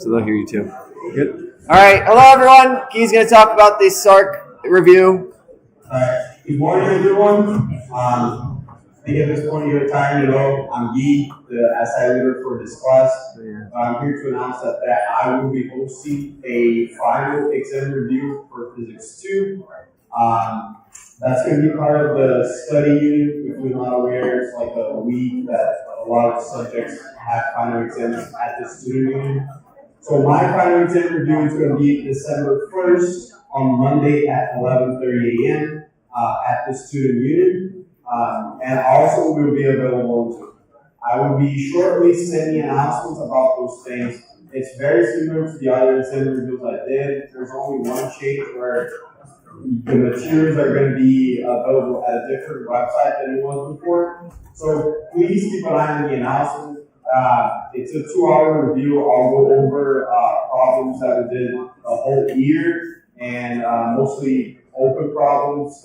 so they'll hear you too. Good. All right. Hello, everyone. Guy's going to talk about the SARC review. All right. Good morning, everyone. I think at this point in your time, I'm Guy, the SI leader for this class. I'm here to announce that I will be hosting a final exam review for Physics 2. That's going to be part of the study unit. If you're not aware, it's like a week that a lot of subjects have final exams at the student union. So my final exam review is going to be December 1st on Monday at 11:30 a.m. At the student union. And also will be available too. I will be shortly sending announcements about those things. It's very similar to the other exam reviews I did. There's only one change where the materials are going to be available at a different website than it was before. So please keep an eye on the announcement. It's a 2-hour review. I'll go over problems that we did a whole year and mostly open problems.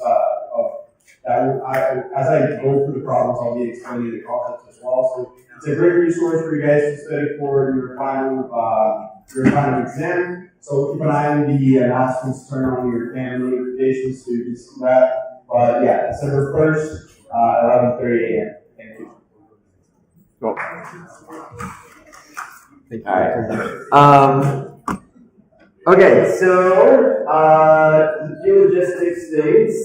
As I go through the problems, I'll be explaining the concepts as well. So it's a great resource for you guys to study for your final exam. So keep an eye on the announcements, turn on your family notifications so you can see that. But yeah, December 1st, 11:30 a.m. Thank you. Cool. All right. Okay, so a few logistics things.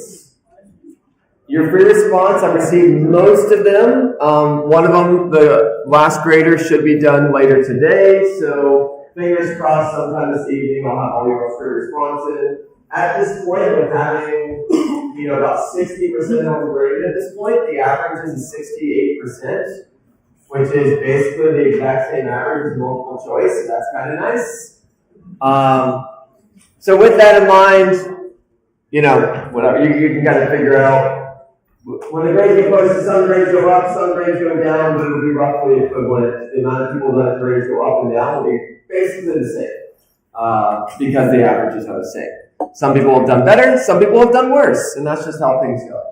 Your free response, I've received most of them. One of them, the last grader, should be done later today. So fingers crossed, sometime this evening I'll have all your free responses. At this point, with having about 60% of them graded at this point, the average is 68%, which is basically the exact same average as multiple choice. So that's kind of nice. So with that in mind, whatever you can kind of figure out. When the grades get posted, some grades go up, some grades go down, but it'll be roughly equivalent. The amount of people that grades go up and down will be basically the same, because the averages are the same. Some people have done better, some people have done worse, and that's just how things go.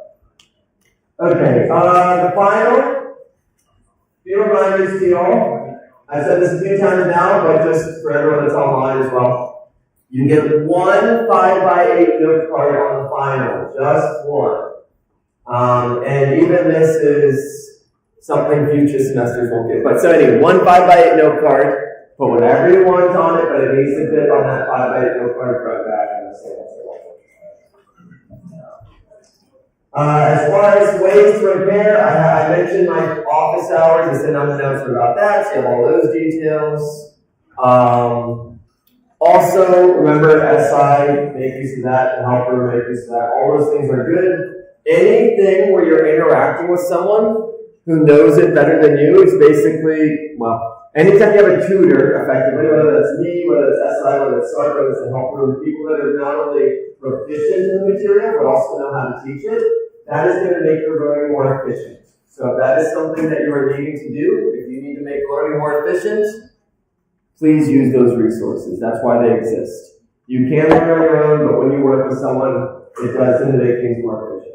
Okay, the final, few reminders to you all. I've said this a few times now, but just for everyone that's online as well. You get one 5x8 note card on the final, just one. And even this is something future semesters won't get. But so anyway, one 5x8 note card, put whatever you want on it, but it needs to fit on that 5x8 note card front back and so as far as ways to repair, I mentioned my office hours. I sent out an announcement about that, so you have all those details. Also, remember SI, make use of that, and helper, make use of that. All those things are good. Anything where you're interacting with someone who knows it better than you is basically, anytime you have a tutor, effectively, whether that's me, whether it's SI, whether it's SARC, whether it's a helper, people that are not only proficient in the material, but also know how to teach it, that is going to make your learning more efficient. So if that is something that you are needing to do, if you need to make learning more efficient, please use those resources. That's why they exist. You can learn on your own, but when you work with someone, it does tend to make things more efficient.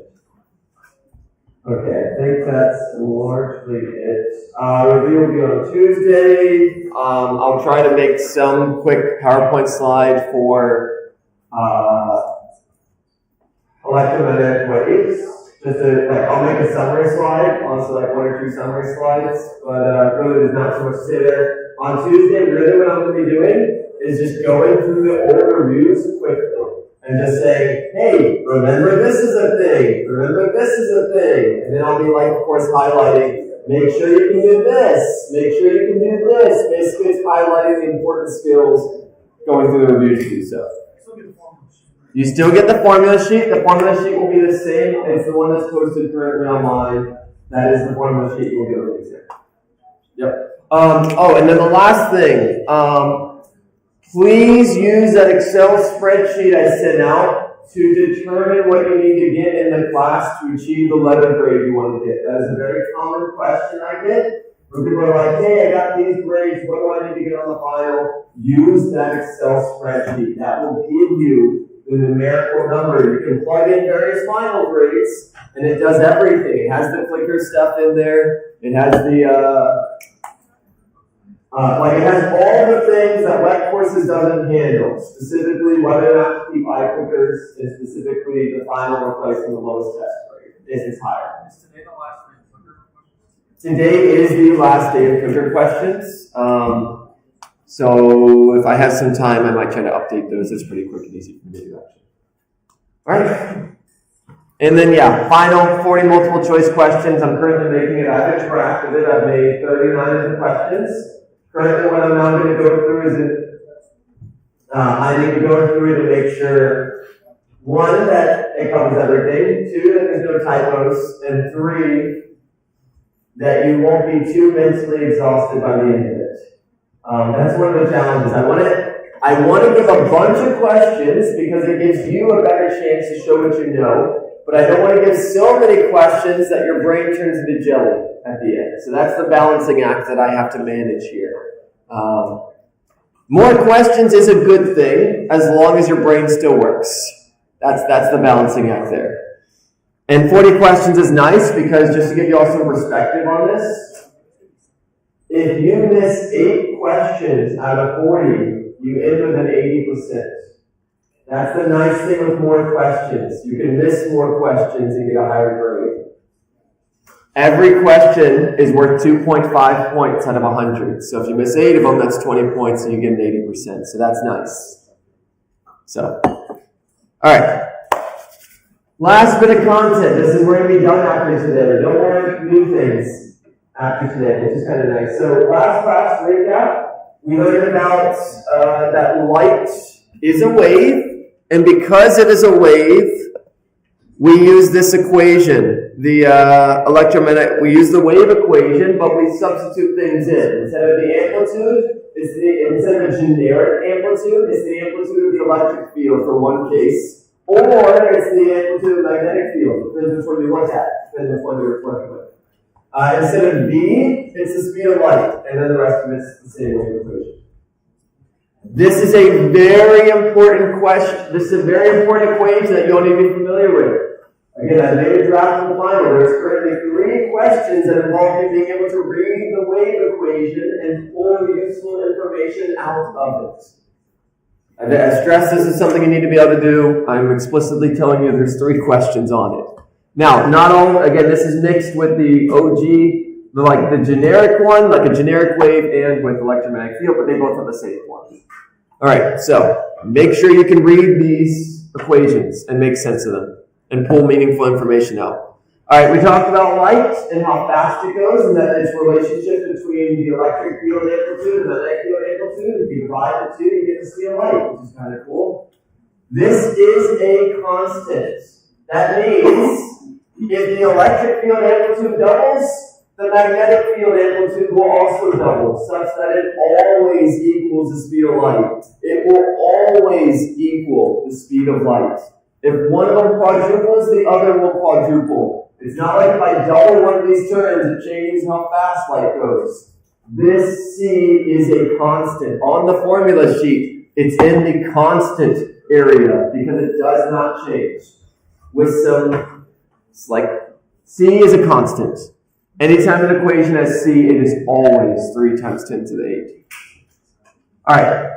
Okay, I think that's largely it. Review will be on Tuesday. I'll try to make some quick PowerPoint slide for electromagnetic waves. I'll make a summary slide, also 1 or 2 summary slides, but really there's not too much to say there. On Tuesday, really what I'm going to be doing is just going through the old reviews quickly. And just say, hey, remember this is a thing, remember this is a thing. And then I'll be of course, highlighting, make sure you can do this, make sure you can do this. Basically, it's highlighting the important skills going through the review to do so. You still get the formula sheet. The formula sheet will be the same. It's the one that's posted currently online. That is the formula sheet you will get on the exam. Yep. And then the last thing. Please use that Excel spreadsheet I sent out to determine what you need to get in the class to achieve the letter grade you want to get. That is a very common question I get. Where people are like, hey, I got these grades, what do I need to get on the final? Use that Excel spreadsheet. That will give you the numerical number. You can plug in various final grades, and it does everything. It has the clicker stuff in there. It has the Like it has all the things that wet courses doesn't handle, specifically whether or not to keep eye clickers, and specifically the final or placing the lowest test grade. This is higher. Is today the last day of clicker questions? Today is the last day of clicker questions. So if I have some time, I might try to update those. It's pretty quick and easy for me to do, actually. All right. And then, yeah, final 40 multiple choice questions. I'm currently making it. I've interacted it. I've made 39 of the questions. Currently, what I'm now going to go through is I need to go through to make sure, one, that it covers everything, two, that there's no typos, and three, that you won't be too mentally exhausted by the end of it. That's one of the challenges. I want to give a bunch of questions because it gives you a better chance to show what you know, but I don't want to give so many questions that your brain turns into jelly at the end. So that's the balancing act that I have to manage here. More questions is a good thing as long as your brain still works. That's the balancing act there. And 40 questions is nice because just to give you all some perspective on this, if you miss 8 questions out of 40, you end with an 80%. That's the nice thing with more questions. You can miss more questions and get a higher grade. Every question is worth 2.5 points out of 100. So if you miss 8 of them, that's 20 points and you get an 80%. So that's nice. So, alright. Last bit of content. This is where we're going to be done after today. Don't want to do things after today, which is kind of nice. So last class recap, we learned about that light is a wave, and because it is a wave, we use this equation. The electromagnetic, we use the wave equation, but we substitute things in. Instead of the amplitude, instead of generic amplitude, it's the amplitude of the electric field for one case, or it's the amplitude of the magnetic field, depends which one you look at, depends which one you're working with. Instead of V, it's the speed of light, and then the rest of it's the same wave equation. This is a very important question. This is a very important equation that you'll need to be familiar with. Again, I made a draft of the final. There's currently 3 questions that involve you being able to read the wave equation and pull useful information out of it. I stress this is something you need to be able to do. I'm explicitly telling you there's 3 questions on it. Now, not all, again, this is mixed with the OG, like the generic one, like a generic wave, and with electromagnetic field, but they both have the same form. All right, so make sure you can read these equations and make sense of them and pull meaningful information out. All right, we talked about light and how fast it goes and that its relationship between the electric field amplitude and the magnetic field amplitude. If you divide the two, you get the speed of light, which is kind of cool. This is a constant. That means if the electric field amplitude doubles, the magnetic field amplitude will also double, such that it always equals the speed of light. It will always equal the speed of light. If one of them quadruples, the other will quadruple. It's not like if I double one of these terms, it changes how fast light goes. This C is a constant. On the formula sheet, it's in the constant area because it does not change. With some, it's like, C is a constant. Anytime an equation has C, it is always 3 times 10 to the 8. Alright,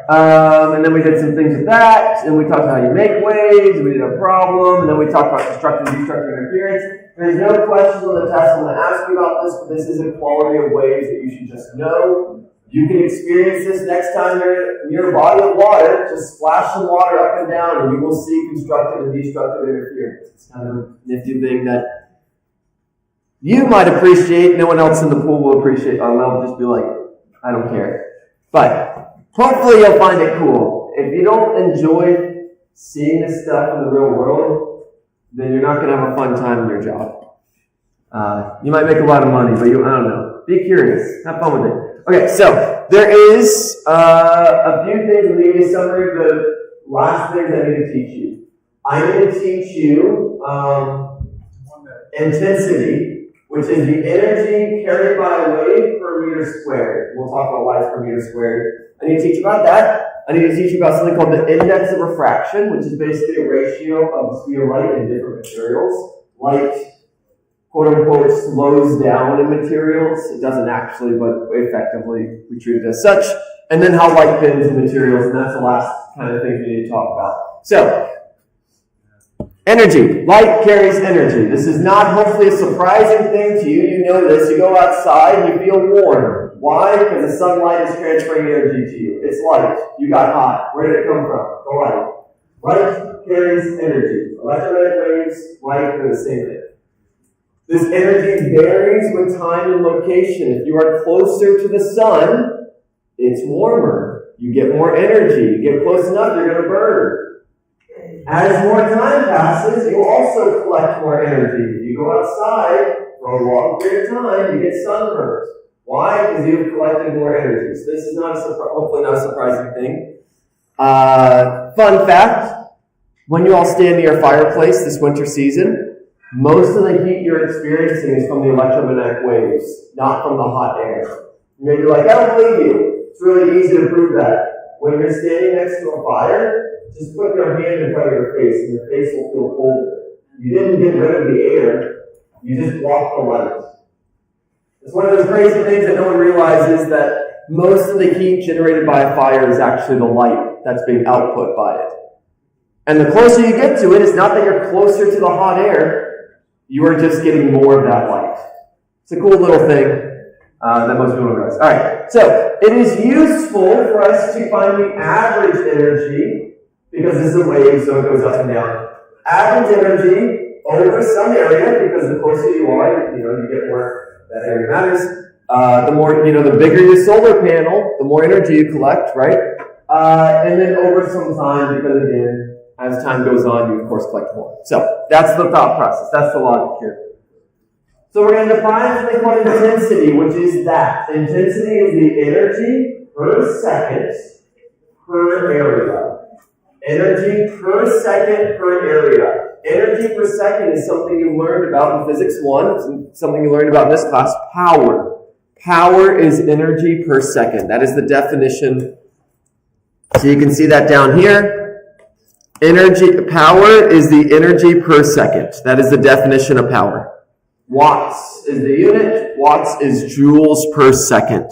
and then we did some things with that, and we talked about how you make waves, we did a problem, and then we talked about constructive and destructive interference. There's no questions on the test I'm going to ask you about this, but this is a quality of waves that you should just know. You can experience this next time you're near a body of water. Just splash some water up and down, and you will see constructive and destructive interference. It's kind of a nifty thing that you might appreciate, no one else in the pool will appreciate. I'll just be like, I don't care. But hopefully you'll find it cool. If you don't enjoy seeing this stuff in the real world, then you're not going to have a fun time in your job. You might make a lot of money, but I don't know. Be curious. Have fun with it. Okay, so there is a few things. Let me give you a summary of the last things I need to teach you. I need to teach you intensity, which is the energy carried by a wave per meter squared. We'll talk about light per meter squared. I need to teach you about that. I need to teach you about something called the index of refraction, which is basically a ratio of the speed of light in different materials. Light, quote unquote slows down in materials. It doesn't actually, but effectively we treat it as such. And then how light bends in materials, and that's the last kind of thing we need to talk about. So, energy. Light carries energy. This is not hopefully a surprising thing to you. You know this. You go outside and you feel warm. Why? Because the sunlight is transferring energy to you. It's light. You got hot. Where did it come from? The light. Light carries energy. Electromagnetic waves, light, are the same thing. This energy varies with time and location. If you are closer to the sun, it's warmer. You get more energy. You get close enough, you're going to burn. As more time passes, you also collect more energy. You go outside for a long period of time, you get sunburned. Why? Because you've collected more energy. So this is not hopefully not a surprising thing. Fun fact, when you all stand near a fireplace this winter season, most of the heat you're experiencing is from the electromagnetic waves, not from the hot air. You may be like, I don't believe you. It's really easy to prove that. When you're standing next to a fire, just put your hand in front of your face, and your face will feel colder. You didn't get rid of the air, you just blocked the light. It's one of those crazy things that no one realizes, that most of the heat generated by a fire is actually the light that's being output by it. And the closer you get to it, it's not that you're closer to the hot air, you are just getting more of that light. It's a cool little thing that most people don't realize. Alright, so it is useful for us to find the average energy, because this is a wave, so it goes up and down. Average energy over some area, because the closer you are, you get more, that area matters. The more, the bigger your solar panel, the more energy you collect, right? And then over some time, because again, as time goes on, you of course collect more. So that's the thought process. That's the logic here. So we're going to define something called intensity, which is that. Intensity is the energy per second per area. Energy per second per area. Energy per second is something you learned about in Physics 1. It's something you learned about in this class. Power. Power is energy per second. That is the definition. So you can see that down here. Power is the energy per second. That is the definition of power. Watts is the unit. Watts is joules per second.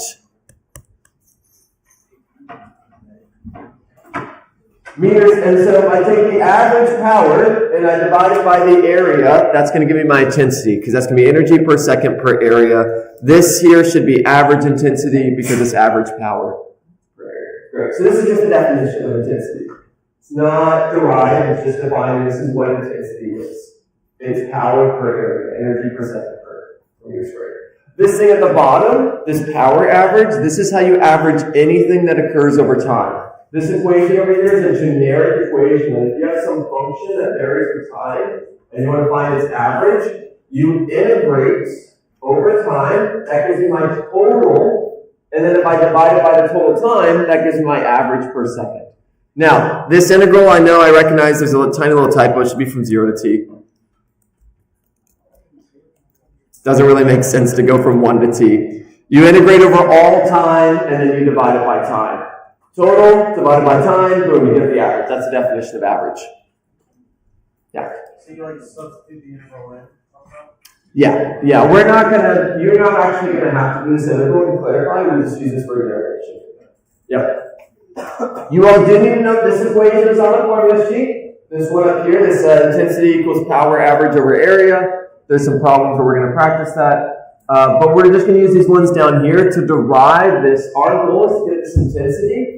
Meters, and so if I take the average power and I divide it by the area, that's going to give me my intensity, because that's going to be energy per second per area. This here should be average intensity because it's average power per area. Great. So this is just the definition of intensity. It's not derived, it's just defined. This is what intensity is. It's power per area, energy per second per meter squared. This thing at the bottom, this power average, this is how you average anything that occurs over time. This equation over here is a generic equation, and if you have some function that varies with time, and you want to find its average, you integrate over time, that gives you my total, and then if I divide it by the total time, that gives me my average per second. Now, this integral, I know, I recognize there's a tiny little typo, it should be from 0 to t. Doesn't really make sense to go from 1 to t. You integrate over all time, and then you divide it by time. Total divided by time, boom, you get the average. That's the definition of average. Yeah. So you substitute the integral in? Yeah. You're not actually gonna have to do this integral to clarify. We just use this for a derivation. Yep. You all do need to know this equation is on the formula sheet. This one up here, this intensity equals power average over area. There's some problems where we're going to practice that. But we're just going to use these ones down here to derive this. Our goal is to get this intensity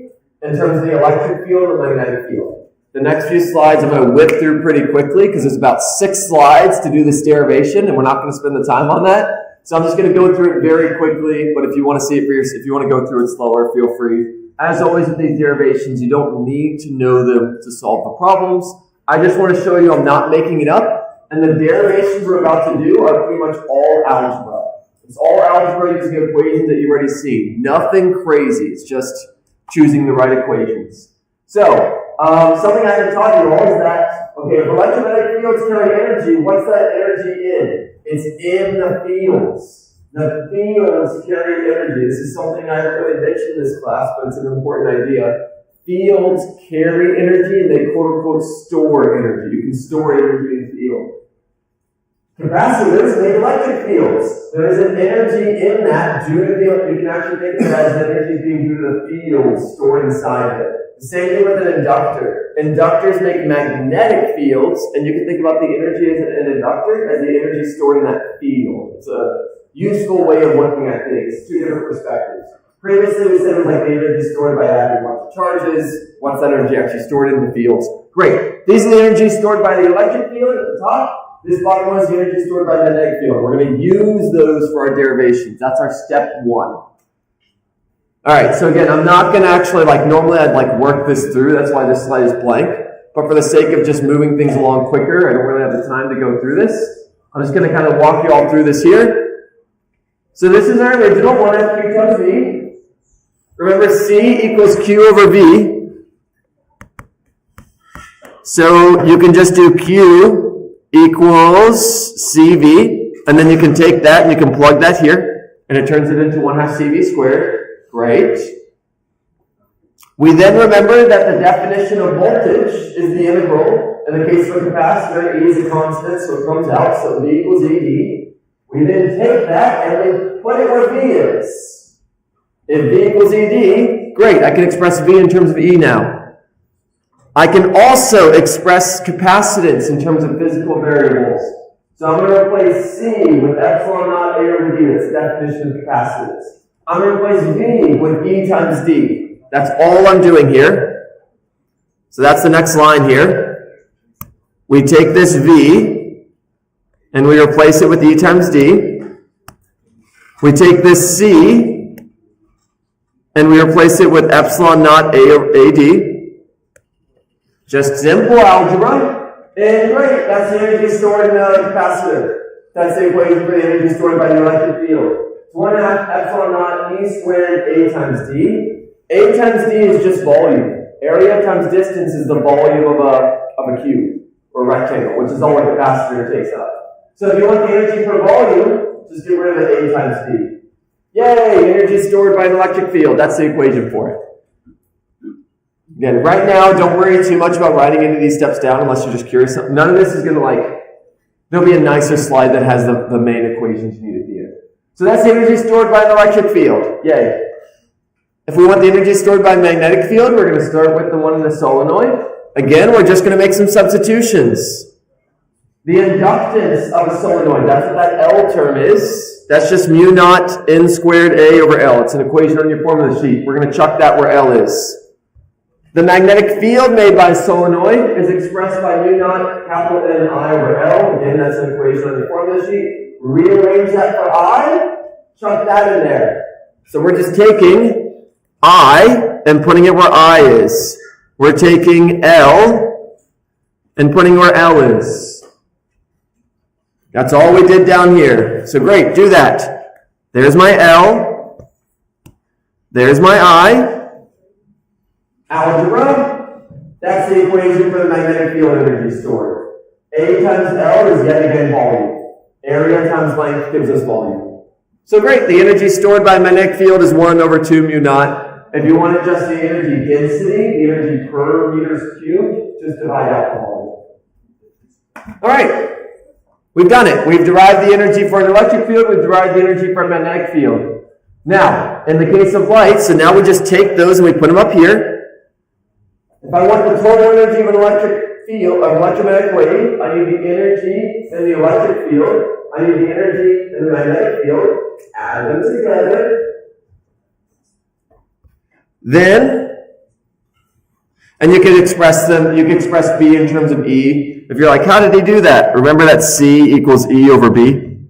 in terms of the electric field and magnetic field. The next few slides I'm going to whip through pretty quickly because there's about 6 slides to do this derivation, and we're not going to spend the time on that. So I'm just going to go through it very quickly, but if you want to see it for yourself, if you want to go through it slower, feel free. As always with these derivations, you don't need to know them to solve the problems. I just want to show you I'm not making it up. And the derivations we're about to do are pretty much all algebra. It's all algebra using equations that you've already seen. Nothing crazy. It's just choosing the right equations. So, something I haven't taught you all is that, okay, if electromagnetic fields carry energy, what's that energy in? It's in the fields. The fields carry energy. This is something I haven't really mentioned in this class, but it's an important idea. Fields carry energy and they quote-unquote store energy. You can store energy in the field. Capacitors make electric fields. There's an energy in that due to the, you can actually think of it as energy being due to the field stored inside it. The same thing with an inductor. Inductors make magnetic fields, and you can think about the energy as an inductor as the energy stored in that field. It's a useful way of looking at things, two different perspectives. Previously, we said it was like the energy stored by having a bunch of charges. What's that energy actually stored in the fields? Great. These are the energy stored by the electric field at the top. This bottom one is the energy stored by the magnetic field. We're going to use those for our derivations. That's our step one. Alright, so again, I'm not going to actually, normally I'd work this through. That's why this slide is blank. But for the sake of just moving things along quicker, I don't really have the time to go through this. I'm just going to kind of walk you all through this here. So this is our original 1 Q times V. Remember, C equals Q over V. So you can just do Q equals CV, and then you can take that and you can plug that here, and it turns it into 1/2 CV squared. Great. We then remember that the definition of voltage is the integral. In the case of a capacitor, E is a constant, so it comes out, so V equals ED. We then take that and we put it where V is. If V equals ED, great, I can express V in terms of E now. I can also express capacitance in terms of physical variables. So I'm going to replace C with epsilon naught A over D. That's the definition of capacitance. I'm going to replace V with E times D. That's all I'm doing here. So that's the next line here. We take this V and we replace it with E times D. We take this C and we replace it with epsilon naught A over AD. Just simple algebra, and great, that's the energy stored in a capacitor. That's the equation for the energy stored by the electric field. It's 1/2 epsilon naught E squared A times D. A times D is just volume. Area times distance is the volume of a cube, or rectangle, which is all a capacitor takes up. So if you want the energy per volume, just get rid of the A times D. Yay, energy stored by an electric field. That's the equation for it. Again, right now, don't worry too much about writing any of these steps down unless you're just curious. None of this is going to there'll be a nicer slide that has the main equations you need at the end. So that's the energy stored by an electric field. Yay. If we want the energy stored by a magnetic field, we're going to start with the one in the solenoid. Again, we're just going to make some substitutions. The inductance of a solenoid, that's what that L term is. That's just mu naught N squared A over L. It's an equation on your formula sheet. We're going to chuck that where L is. The magnetic field made by a solenoid is expressed by mu naught capital N I over L. Again, that's an equation on your formula sheet. Rearrange that for I, chuck that in there. So we're just taking I and putting it where I is. We're taking L and putting where L is. That's all we did down here. So great, do that. There's my L. There's my I. Algebra, that's the equation for the magnetic field energy stored. A times L is yet again volume. Area times length gives us volume. So great, the energy stored by a magnetic field is 1/2 mu naught. If you want just the energy density, the energy per meters cubed, just divide out the volume. Alright, we've done it. We've derived the energy for an electric field, we've derived the energy for a magnetic field. Now, in the case of light, so now we just take those and we put them up here. If I want the total energy of an electric field, of electromagnetic wave, I need the energy in the electric field, I need the energy in the magnetic field, add them together. Then, and you can express them, you can express B in terms of E. If you're like, how did he do that? Remember that C equals E over B?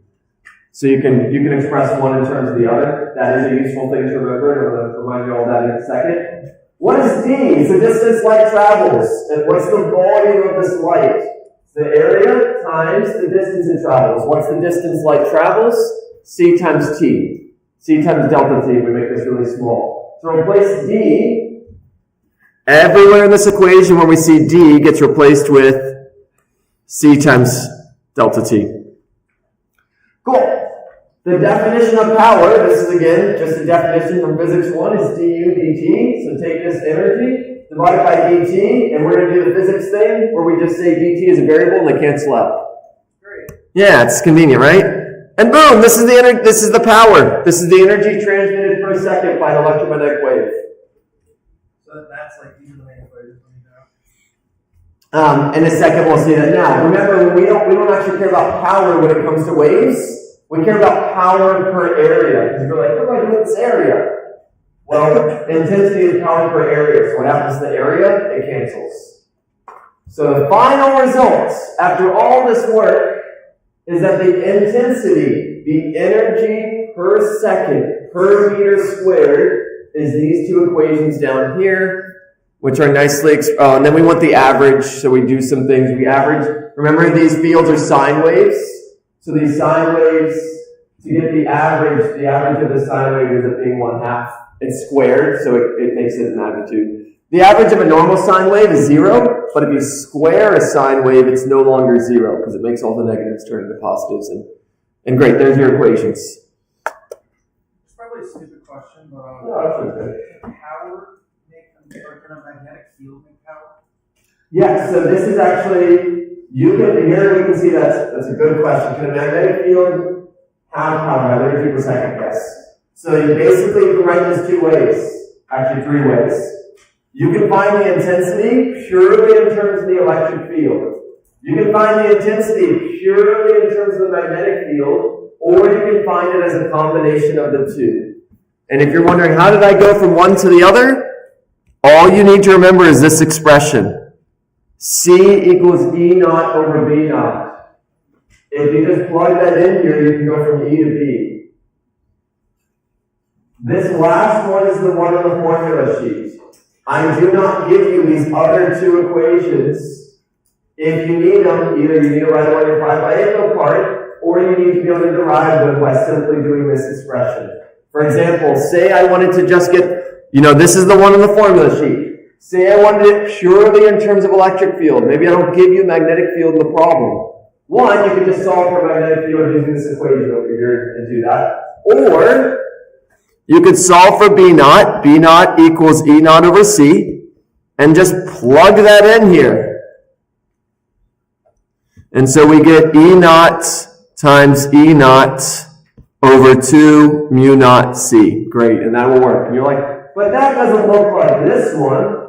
So you can express one in terms of the other. That is a useful thing to remember, and I'm going to remind you all that in a second. What is D? It's the distance light travels. And what's the volume of this light? It's the area times the distance it travels. What's the distance light travels? C times T. C times delta T, we make this really small. So replace D. Everywhere in this equation where we see D gets replaced with C times delta T. Cool. The definition of power, this is again just a definition from Physics 1, is du dt. So take this energy, divide it by dt, and we're going to do the physics thing where we just say dt is a variable and they cancel out. Great. Yeah, it's convenient, right? And boom, this is the power. This is the energy transmitted per second by an electromagnetic wave. So that's like these are the main equations we know. In a second, we'll see that. Now, remember, we don't actually care about power when it comes to waves. We care about power per area. Because you're like, what do I do with this area? Well, intensity is power per area. So what happens to the area? It cancels. So the final results, after all this work, is that the intensity, the energy per second, per meter squared, is these two equations down here, which are nicely, and then we want the average, so we do some things. We average, remember these fields are sine waves, so these sine waves, to get the average of the sine wave ends up being 1/2. It's squared, so it makes it an magnitude. The average of a normal sine wave is 0, but if you square a sine wave, it's no longer 0, because it makes all the negatives turn into positives. And great, there's your equations. It's probably a stupid question, but No, that's okay. power or can a magnetic field make power? Yeah, so this is actually, here we can see that's a good question. Can a magnetic field have power? Energy per second, yes. So you basically can write this 2 ways, actually 3 ways. You can find the intensity purely in terms of the electric field. You can find the intensity purely in terms of the magnetic field, or you can find it as a combination of the two. And if you're wondering, how did I go from one to the other? All you need to remember is this expression. C equals E naught over B naught. If you just plug that in here, you can go from E to B. This last one is the one on the formula sheet. I do not give you these other 2 equations. If you need them, either you need to write them on your 5x8 note card, or you need to be able to derive them by simply doing this expression. For example, say I wanted to just get, this is the one on the formula sheet. Say I wanted it purely in terms of electric field. Maybe I don't give you magnetic field in the problem. One, you can just solve for magnetic field using this equation over here and do that. Or you could solve for B naught. B naught equals E naught over C. And just plug that in here. And so we get E naught times E naught over 2 mu naught C. Great, and that will work. And you're like, but that doesn't look like this one.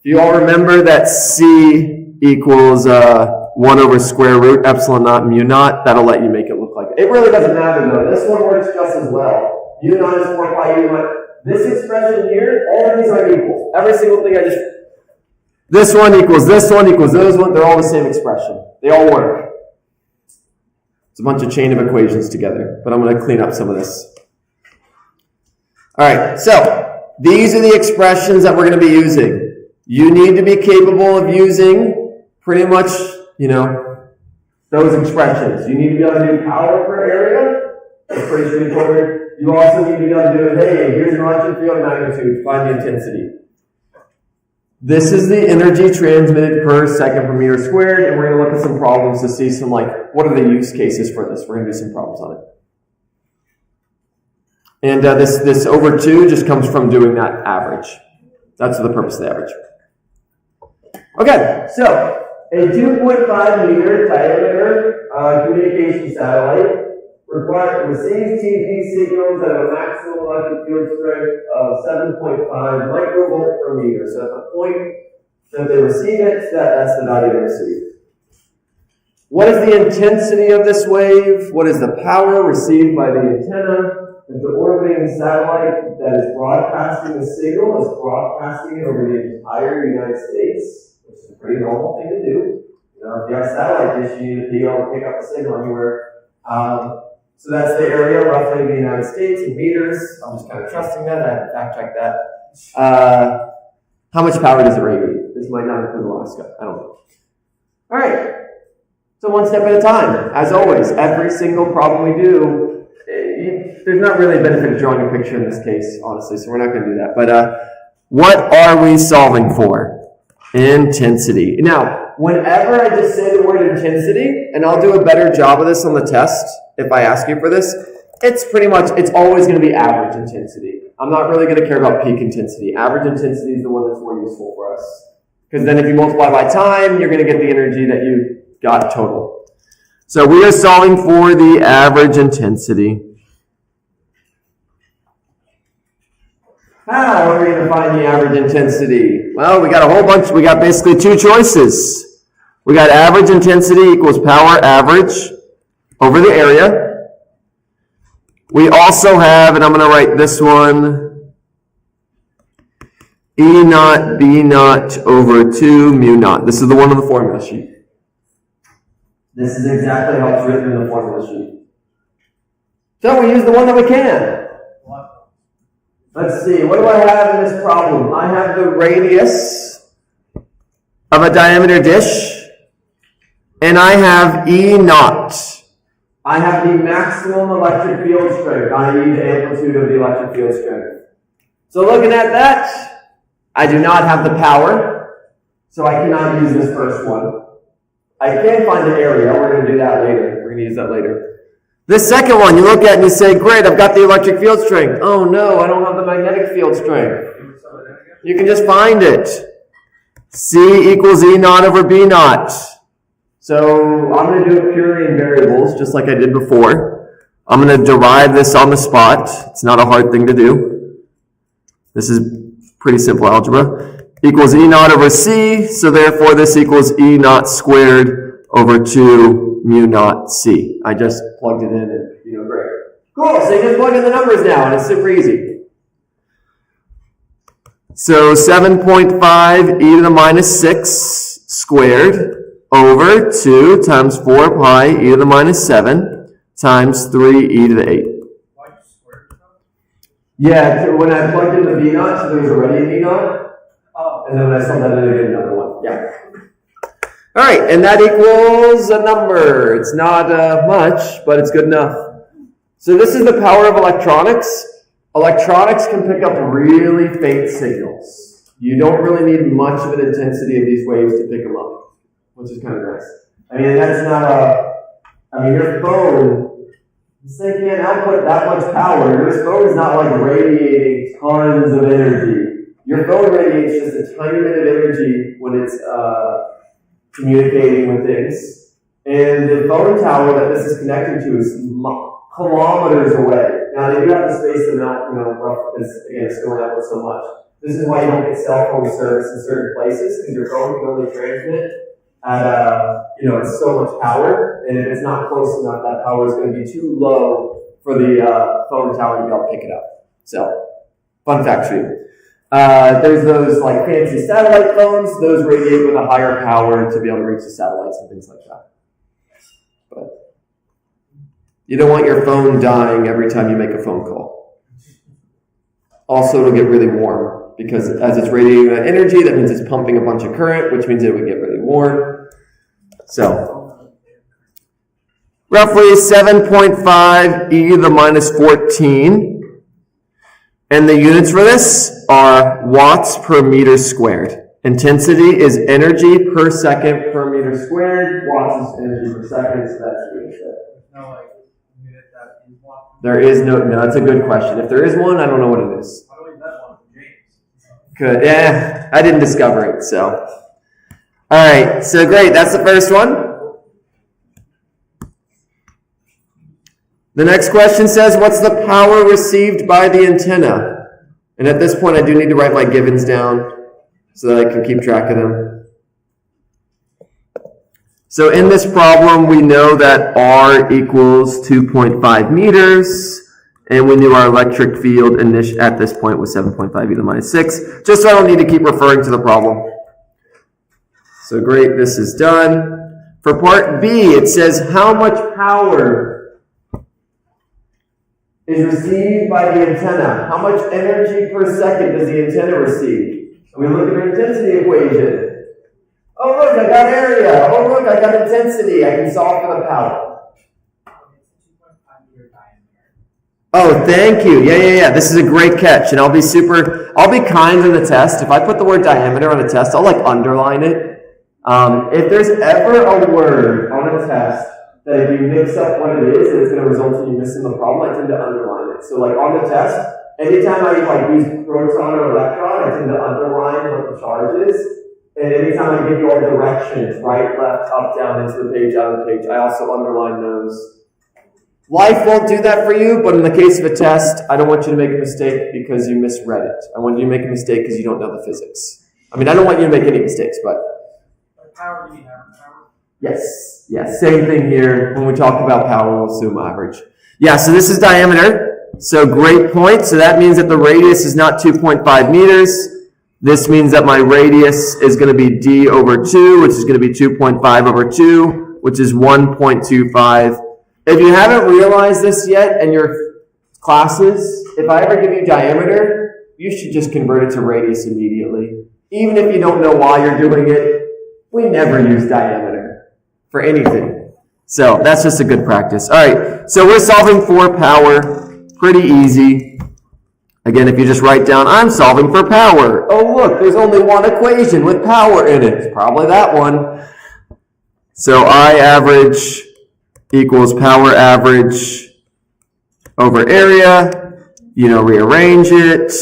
Do you all remember that C equals 1 over square root epsilon naught mu naught? That'll let you make it look like it. It really doesn't matter though. This one works just as well. U naught is 4 pi U naught. This expression here, all of these are equal. Every single thing this one equals those one, they're all the same expression. They all work. It's a bunch of chain of equations together, but I'm going to clean up some of this. Alright, so these are the expressions that we're going to be using. You need to be capable of using pretty much, those expressions. You need to be able to do power per area. That's pretty straightforward. You also need to be able to do, hey, here's an electric field magnitude, find the intensity. This is the energy transmitted per second per meter squared, and we're going to look at some problems to see some, what are the use cases for this? We're going to do some problems on it. And this over 2 just comes from doing that average. That's the purpose of the average. Okay, so a 2.5 meter diameter communication satellite receives TV signals at a maximum electric field strength of 7.5 microvolt per meter. So at the point that they receive it, that's the value they receive. What is the intensity of this wave? What is the power received by the antenna? If the orbiting satellite that is broadcasting the signal is broadcasting it over the entire United States, which is a pretty normal thing to do. If you have a satellite dish, you need to be able to pick up a signal anywhere. So that's the area roughly in the United States in meters. I'm just kind of trusting that. I have to fact check that. How much power does it radiate? This might not include Alaska. I don't know. All right. So one step at a time. As always, every single problem we do, there's not really a benefit of drawing a picture in this case, honestly, so we're not going to do that. But what are we solving for? Intensity. Now, whenever I just say the word intensity, and I'll do a better job of this on the test if I ask you for this, it's always going to be average intensity. I'm not really going to care about peak intensity. Average intensity is the one that's more useful for us. Because then if you multiply by time, you're going to get the energy that you got total. So we are solving for the average intensity. How are we going to find the average intensity? Well, we got a whole bunch. We got basically two choices. We got average intensity equals power average over the area. We also have, and I'm going to write this one, E naught B naught over 2 mu naught. This is the one on the formula sheet. This is exactly how it's written in the formula sheet. So we use the one that we can. Let's see, what do I have in this problem? I have the radius of a diameter dish, and I have E naught. I have the maximum electric field strength, i.e. the amplitude of the electric field strength. So looking at that, I do not have the power, so I cannot use this first one. I can find the area, we're going to do that later. We're going to use that later. This second one, you look at and you say, great, I've got the electric field strength. Oh no, I don't have the magnetic field strength. You can just find it. C equals E naught over B naught. So I'm going to do it purely in variables, just like I did before. I'm going to derive this on the spot. It's not a hard thing to do. This is pretty simple algebra. Equals E naught over C, so therefore this equals E naught squared over 2 mu naught C. I just plugged it in and, great. Cool, so you just plug in the numbers now and it's super easy. So 7.5 e to the minus 6 squared over 2 times 4 pi e to the minus 7 times 3 e to the 8. Yeah, when I plugged in the V naught, so there was already a V naught. And then I saw that in again, another one. Yeah. All right, and that equals a number. It's not much, but it's good enough. So this is the power of electronics. Electronics can pick up really faint signals. You don't really need much of an intensity of these waves to pick them up, which is kind of nice. I mean, that's not your phone, this thing can't output that much power. Your phone is not like radiating tons of energy. Your phone radiates just a tiny bit of energy when it's communicating with things. And the phone tower that this is connected to is kilometers away. Now, they do have to space them out, rough, because, again, it's going out with so much. This is why you don't get cell phone service in certain places, because your phone can only transmit at, it's so much power, and if it's not close enough, that power is going to be too low for the phone tower to be able to pick it up. So, fun fact for you. There's those like fancy satellite phones, those radiate with a higher power to be able to reach the satellites and things like that. But you don't want your phone dying every time you make a phone call. Also, it'll get really warm because as it's radiating that energy, that means it's pumping a bunch of current, which means it would get really warm. So, roughly 7.5 e to the minus 14. And the units for this are watts per meter squared. Intensity is energy per second per meter squared. Watts is energy per second, so that's unit there. There is no, that's a good question. If there is one, I don't know what it is. How do we bet one from James? Good, yeah, I didn't discover it, so. Alright, so great, that's the first one. The next question says, what's the power received by the antenna? And at this point, I do need to write my givens down so that I can keep track of them. So in this problem, we know that R equals 2.5 meters, and we knew our electric field at this point was 7.5 e to the minus 6, just so I don't need to keep referring to the problem. So great, this is done. For part B, it says how much power is received by the antenna. How much energy per second does the antenna receive? And we look at the intensity equation. Oh look, I got area. Oh look, I got intensity. I can solve for the power. Oh, thank you. Yeah. This is a great catch. And I'll be kind in the test. If I put the word diameter on a test, I'll underline it. If there's ever a word on a test that if you mix up what it is and it's going to result in you missing the problem, I tend to underline it. So on the test, anytime I use proton or electron, I tend to underline what the charge is. And anytime I give you all directions, right, left, up, down, into the page, out of the page, I also underline those. Life won't do that for you, but in the case of a test, I don't want you to make a mistake because you misread it. I want you to make a mistake because you don't know the physics. I mean, I don't want you to make any mistakes, but... Power, do you mean average power? Yes, same thing here. When we talk about power, we'll assume average. Yeah, so this is diameter. So great point. So that means that the radius is not 2.5 meters. This means that my radius is going to be d over 2, which is going to be 2.5 over 2, which is 1.25. If you haven't realized this yet in your classes, if I ever give you diameter, you should just convert it to radius immediately. Even if you don't know why you're doing it, we never use diameter for anything. So that's just a good practice. All right, so we're solving for power. Pretty easy. Again, if you just write down, I'm solving for power. Oh, look, there's only one equation with power in it. It's probably that one. So I average equals power average over area. Rearrange it.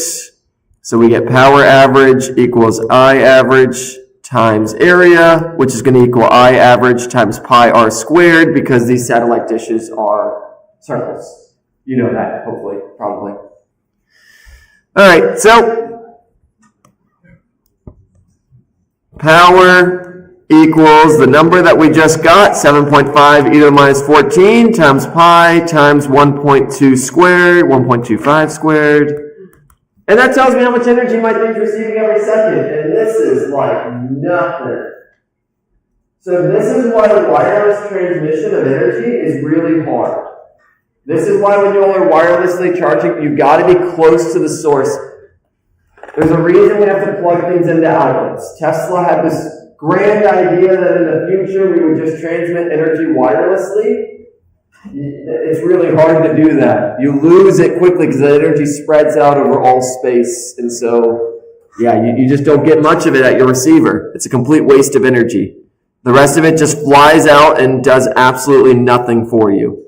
So we get power average equals I average times area, which is going to equal I average times pi r squared, because these satellite dishes are circles. You know that, hopefully, probably. All right, so power equals the number that we just got, 7.5 e to the minus 14 times pi times 1.2 squared, 1.25 squared. And that tells me how much energy my thing's receiving every second. And this is like nothing. So this is why the wireless transmission of energy is really hard. This is why when you all are wirelessly charging, you've got to be close to the source. There's a reason we have to plug things into outlets. Tesla had this grand idea that in the future we would just transmit energy wirelessly. It's really hard to do that. You lose it quickly because the energy spreads out over all space. And so, you just don't get much of it at your receiver. It's a complete waste of energy. The rest of it just flies out and does absolutely nothing for you.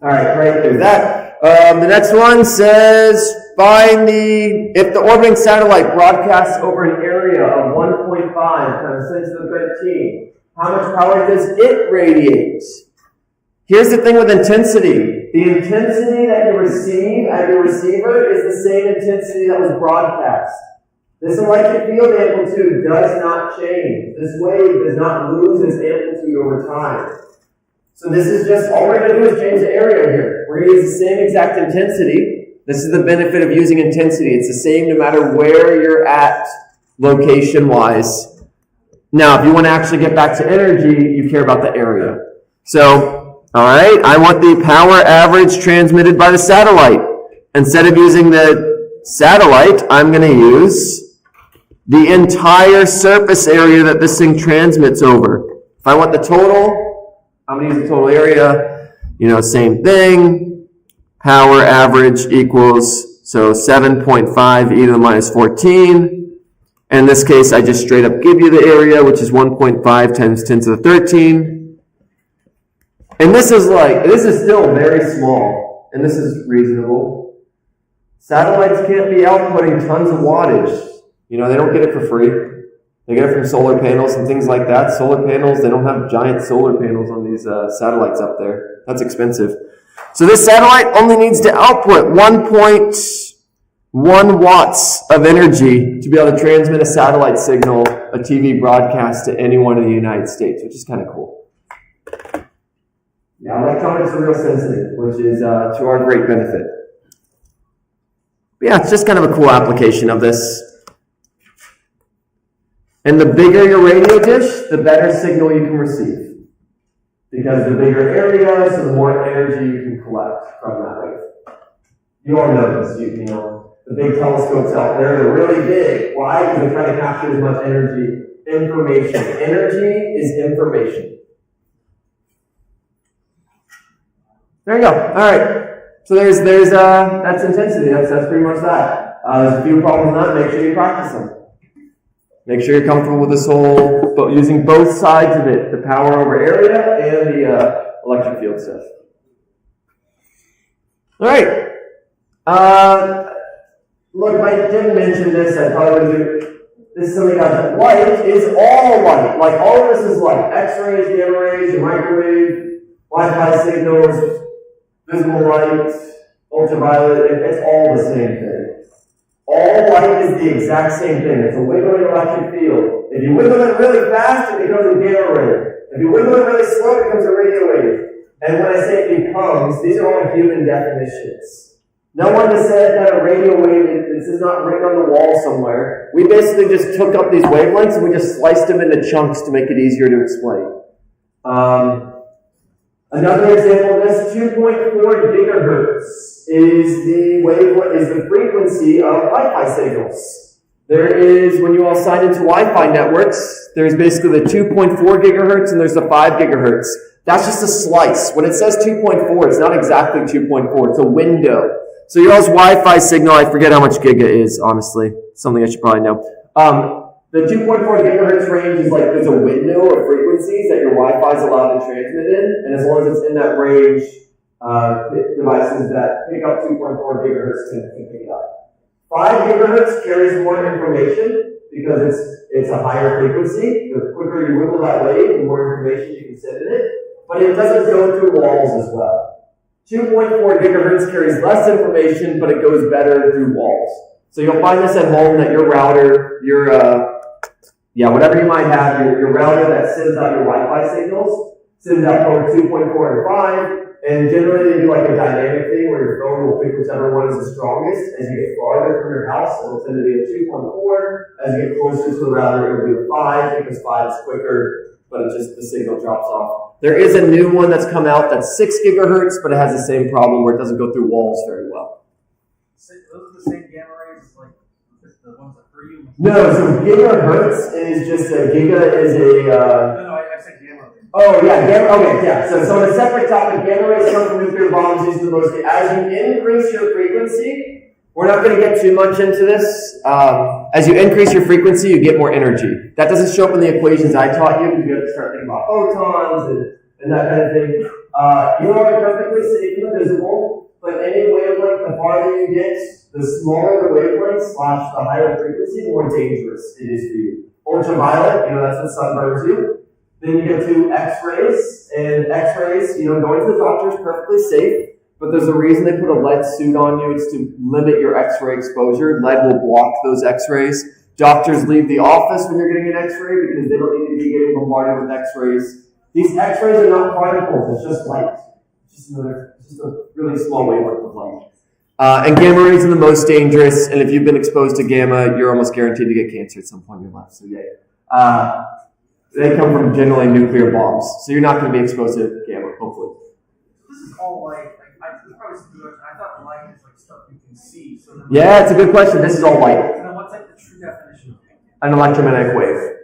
All right, right through that. The next one says, if the orbiting satellite broadcasts over an area of 1.5 times 10 to the 13, how much power does it radiate? Here's the thing with intensity. The intensity that you receive at your receiver is the same intensity that was broadcast. This electric field amplitude does not change. This wave does not lose its amplitude over time. So this is just, all we're going to do is change the area here. We're going to use the same exact intensity. This is the benefit of using intensity. It's the same no matter where you're at location-wise. Now, if you want to actually get back to energy, you care about the area. So, all right, I want the power average transmitted by the satellite. Instead of using the satellite, I'm going to use the entire surface area that this thing transmits over. If I want the total, I'm going to use the total area. Same thing. Power average equals, 7.5 e to the minus 14. In this case, I just straight up give you the area, which is 1.5 times 10 to the 13. And this is still very small, and this is reasonable. Satellites can't be outputting tons of wattage. They don't get it for free. They get it from solar panels and things like that. Solar panels, they don't have giant solar panels on these satellites up there. That's expensive. So this satellite only needs to output 1.1 watts of energy to be able to transmit a satellite signal, a TV broadcast to anyone in the United States, which is kind of cool. Yeah, electronics are real sensitive, which is to our great benefit. But yeah, it's just kind of a cool application of this. And the bigger your radio dish, the better signal you can receive. Because the bigger area, so the more energy you can collect from that wave. You all know this, the big telescopes out there, they're really big. Why? Because they're trying to capture as much information. Energy is information. There you go. All right. So there's that's intensity. That's pretty much that. There's a few problems with that. Make sure you practice them. Make sure you're comfortable with this whole, using both sides of it, the power over area and the electric field stuff. All right. Look, if I didn't mention this, I probably would do. This is something else. Light is all light. Like, all of this is light. X-rays, gamma rays, your microwave, Wi-Fi signals, visible light, ultraviolet, it's all the same thing. All light is the exact same thing. It's a wiggling electric field. If you wiggle it really fast, it becomes a gamma ray. If you wiggle it really slow, it becomes a radio wave. And when I say it becomes, these are all human definitions. No one has said that a radio wave, this is not written on the wall somewhere. We basically just took up these wavelengths and we just sliced them into chunks to make it easier to explain. Another example of this, 2.4 gigahertz is the frequency of Wi-Fi signals. There is, when you all sign into Wi-Fi networks, there's basically the 2.4 gigahertz and there's the 5 gigahertz. That's just a slice. When it says 2.4, it's not exactly 2.4. It's a window. So your all's Wi-Fi signal, I forget how much giga is, honestly. Something I should probably know. The 2.4 gigahertz range is like, there's a window of frequencies that your Wi-Fi is allowed to transmit in. And as long as it's in that range, devices that pick up 2.4 gigahertz can pick it up. 5 gigahertz carries more information because it's a higher frequency. The quicker you wiggle that wave, the more information you can send in it. But it doesn't go through walls as well. 2.4 gigahertz carries less information, but it goes better through walls. So you'll find this at home that your router, whatever you might have, your router that sends out your Wi-Fi signals, sends out both 2.4 and 5, and generally they do like a dynamic thing where your phone will pick whichever one is the strongest. As you get farther from your house, it'll tend to be a 2.4. As you get closer to the router, it'll be a 5, because 5 is quicker, but the signal drops off. There is a new one that's come out that's 6 gigahertz, but it has the same problem where it doesn't go through walls very well. Those are the same gamma rays as like the ones that for you. No, so gigahertz is just giga is a. No, I said gamma ray. Oh yeah, gamma. Okay, yeah. So on a separate topic, gamma rays come from nuclear bombs. These are the most. As you increase your frequency, we're not going to get too much into this. As you increase your frequency, you get more energy. That doesn't show up in the equations I taught you because you have to start thinking about photons and that kind of thing. You are perfectly safe and visible, but any wavelength, the farther you get, the smaller the wavelength / the higher frequency, the more dangerous it is for you. Ultraviolet, that's what sun burns you. Then you get to X-rays, and X-rays, going to the doctor is perfectly safe. But there's a reason they put a lead suit on you. It's to limit your X-ray exposure. Lead will block those X-rays. Doctors leave the office when you're getting an X-ray because they don't need to be getting bombarded with X-rays. These X-rays are not particles. It's just light. It's just a really small wavelength of light. And gamma rays are the most dangerous. And if you've been exposed to gamma, you're almost guaranteed to get cancer at some point in your life. So yay. They come from generally nuclear bombs. So you're not going to be exposed to gamma, hopefully. This is all light. I thought light is like stuff you can see. So Yeah, it's a good question. This is all light. And then what's like the true definition of light? An electromagnetic wave.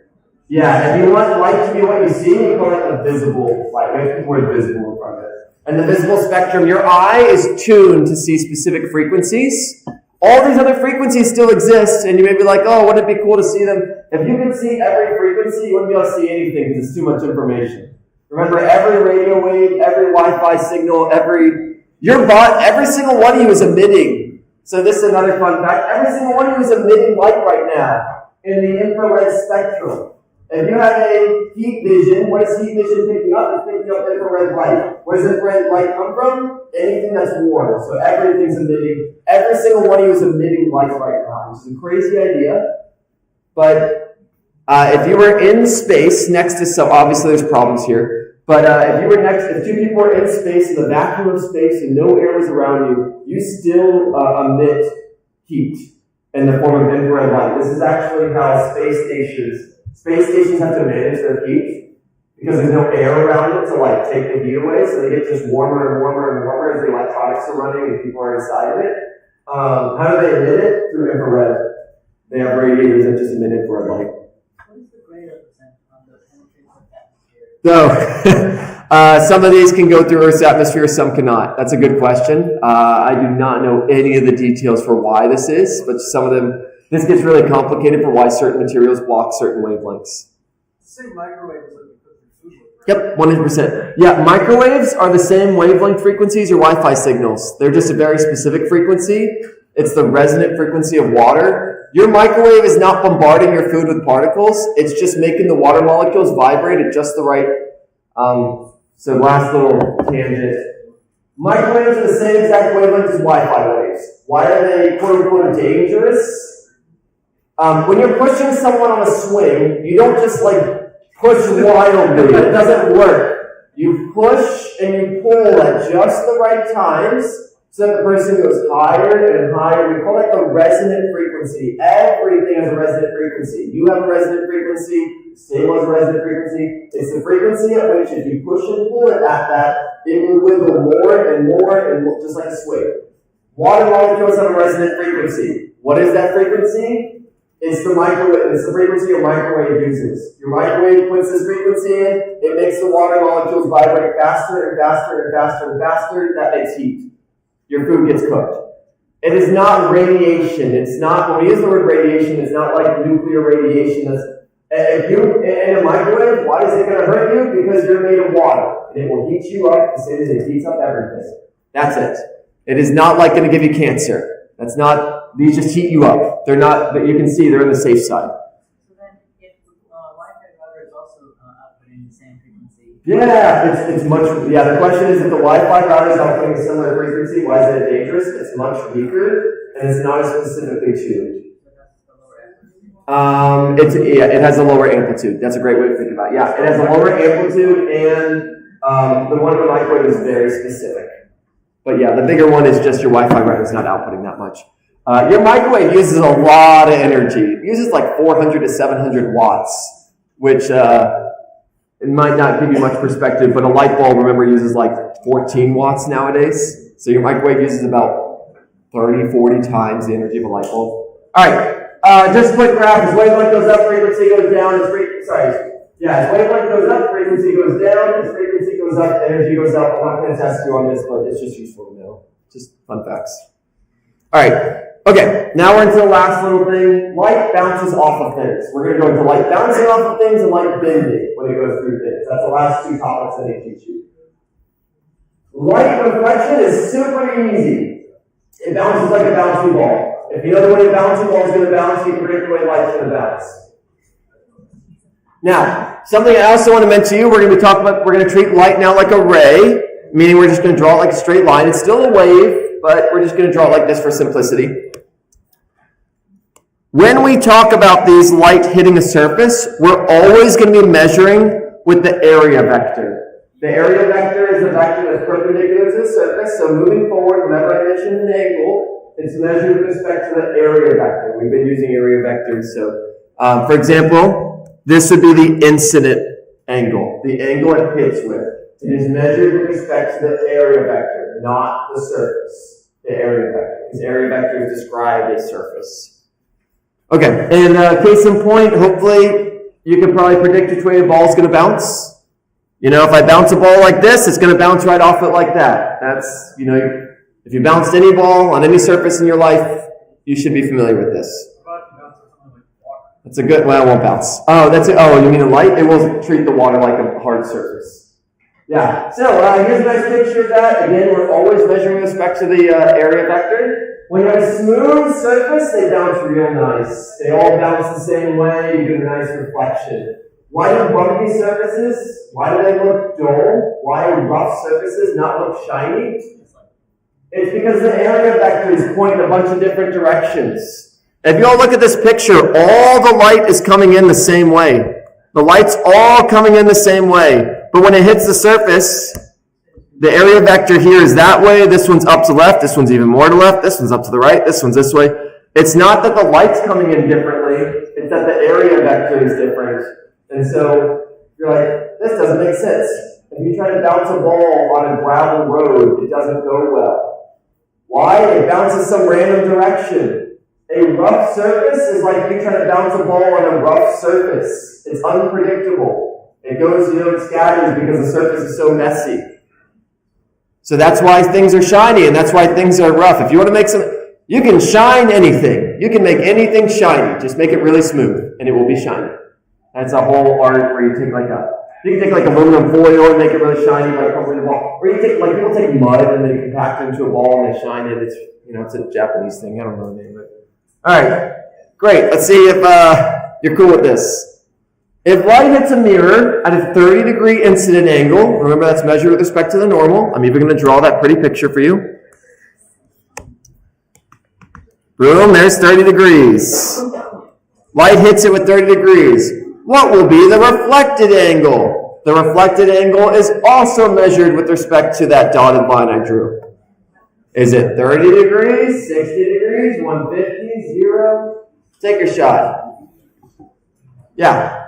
Yeah, if you want light to be what you see, you call it a visible light. We have to put the word visible in front of it. And the visible spectrum, your eye is tuned to see specific frequencies. All these other frequencies still exist, and you may be like, oh, wouldn't it be cool to see them? If you could see every frequency, you wouldn't be able to see anything because it's too much information. Remember, every radio wave, every Wi-Fi signal, every single one of you is emitting. So this is another fun fact. Every single one of you is emitting light right now in the infrared spectrum. If you have a heat vision, what is heat vision picking up? It's picking up infrared light. Where does infrared light come from? Anything that's warm. So everything's emitting. Every single one of you is emitting light right now, which is a crazy idea. But if you were in space next to some, obviously there's problems here. But if two people are in space, in the vacuum of space, and no air is around you, you still emit heat in the form of infrared light. This is actually how space stations have to manage their heat because there's no air around it to take the heat away, so they get just warmer and warmer and warmer as the electronics are running and people are inside of it. How do they emit it? Through infrared. They have radiators that just emit infrared light. What is the greater percent on the penetration of atmosphere? So, some of these can go through Earth's atmosphere, some cannot. That's a good question. I do not know any of the details for why this is, but some of them, this gets really complicated for why certain materials block certain wavelengths. Same microwave as like you put your food with, right? Yep, 100%. Yeah, microwaves are the same wavelength frequencies your Wi-Fi signals. They're just a very specific frequency. It's the resonant frequency of water. Your microwave is not bombarding your food with particles. It's just making the water molecules vibrate at just the right. So last little tangent. Microwaves are the same exact wavelength as Wi-Fi waves. Why are they quote unquote dangerous? When you're pushing someone on a swing, you don't just like push wildly. It doesn't work. You push and you pull at just the right times so that the person goes higher and higher. We call that the resonant frequency. Everything has a resonant frequency. You have a resonant frequency. Stable has a resonant frequency. It's the frequency at which if you push and pull it at that, it will wiggle more and more and more, just like a swing. Water molecules have a resonant frequency. What is that frequency? It's the microwave. It's the frequency your microwave uses. Your microwave puts this frequency in. It makes the water molecules vibrate faster and faster and faster and faster. That makes heat. Your food gets cooked. It is not radiation. It's not, when we use the word radiation, it's not like nuclear radiation. If you, in a microwave, why is it going to hurt you? Because you're made of water. And it will heat you up the same as it heats up everything. That's it. It is not like going to give you cancer. That's not, these just heat you up. They're not, but you can see they're on the safe side. So then, if Wi-Fi router is also outputting the same frequency. Yeah, it's much, the question is if the Wi-Fi router is outputting a similar frequency, why is it dangerous? It's much weaker, and it's not as specifically tuned. So that's the lower amplitude. It has a lower amplitude. That's a great way to think about it. Yeah, it has a lower amplitude, and the one in the microwave is very specific. But yeah, the bigger one is just your Wi-Fi router is not outputting that much. Your microwave uses a lot of energy. It uses like 400 to 700 watts, which it might not give you much perspective, but a light bulb, remember, uses like 14 watts nowadays. So your microwave uses about 30, 40 times the energy of a light bulb. All right, just a quick graph. As wavelength goes up, frequency goes down. As wavelength goes up, frequency goes down. As frequency goes up, energy goes up. I'm not going to test you on this, but it's just useful to know. Just fun facts. All right. Okay, now we're into the last little thing. Light bounces off of things. We're going to go into light bouncing off of things and light bending when it goes through things. That's the last two topics that I teach you. Light reflection is super easy. It bounces like a bouncy ball. If you know the way a bouncy ball is going to bounce, you can predict the way light's going to bounce. Now, something I also want to mention to you, we're going to treat light now like a ray, meaning we're just going to draw it like a straight line. It's still a wave, but we're just going to draw it like this for simplicity. When we talk about these light hitting a surface, we're always going to be measuring with the area vector. The area vector is a vector that's perpendicular to the surface, so moving forward, whenever I mention an angle, it's measured with respect to the area vector. We've been using area vectors, so for example, this would be the incident angle, the angle it hits with. It is measured with respect to the area vector, not the surface, the area vector, because area vectors describe a surface. Okay, and case in point, hopefully you can probably predict which way a ball is going to bounce. You know, if I bounce a ball like this, it's going to bounce right off it like that. That's, you know, if you bounced any ball on any surface in your life, you should be familiar with this. That's a good, well, it won't bounce. Oh, that's it. Oh, you mean a light? It will treat the water like a hard surface. Yeah, so here's a nice picture of that. Again, we're always measuring with respect to the area vector. When you have a smooth surface, they bounce real nice. They all bounce the same way. You get a nice reflection. Why do bumpy surfaces, why do they look dull? Why do rough surfaces not look shiny? It's because the area vectors point in a bunch of different directions. If you all look at this picture, all the light is coming in the same way. The light's all coming in the same way. But when it hits the surface, the area vector here is that way, this one's up to the left, this one's even more to the left, this one's up to the right, this one's this way. It's not that the light's coming in differently, it's that the area vector is different. And so, you're like, this doesn't make sense. If you try to bounce a ball on a gravel road, it doesn't go well. Why? It bounces some random direction. A rough surface is like you trying to bounce a ball on a rough surface. It's unpredictable. It goes, it scatters because the surface is so messy. So that's why things are shiny and that's why things are rough. If you want to make you can shine anything. You can make anything shiny. Just make it really smooth and it will be shiny. That's a whole art where you can take like aluminum foil and make it really shiny by covering the ball. Or you take, like people take mud and they compact it into a ball and they shine it. it's a Japanese thing. I don't know the name of it. All right, great. Let's see if you're cool with this. If light hits a mirror at a 30-degree incident angle, remember that's measured with respect to the normal. I'm even going to draw that pretty picture for you. Boom, there's 30 degrees. Light hits it with 30 degrees. What will be the reflected angle? The reflected angle is also measured with respect to that dotted line I drew. Is it 30 degrees, 60 degrees, 150, 0? Take your shot. Yeah.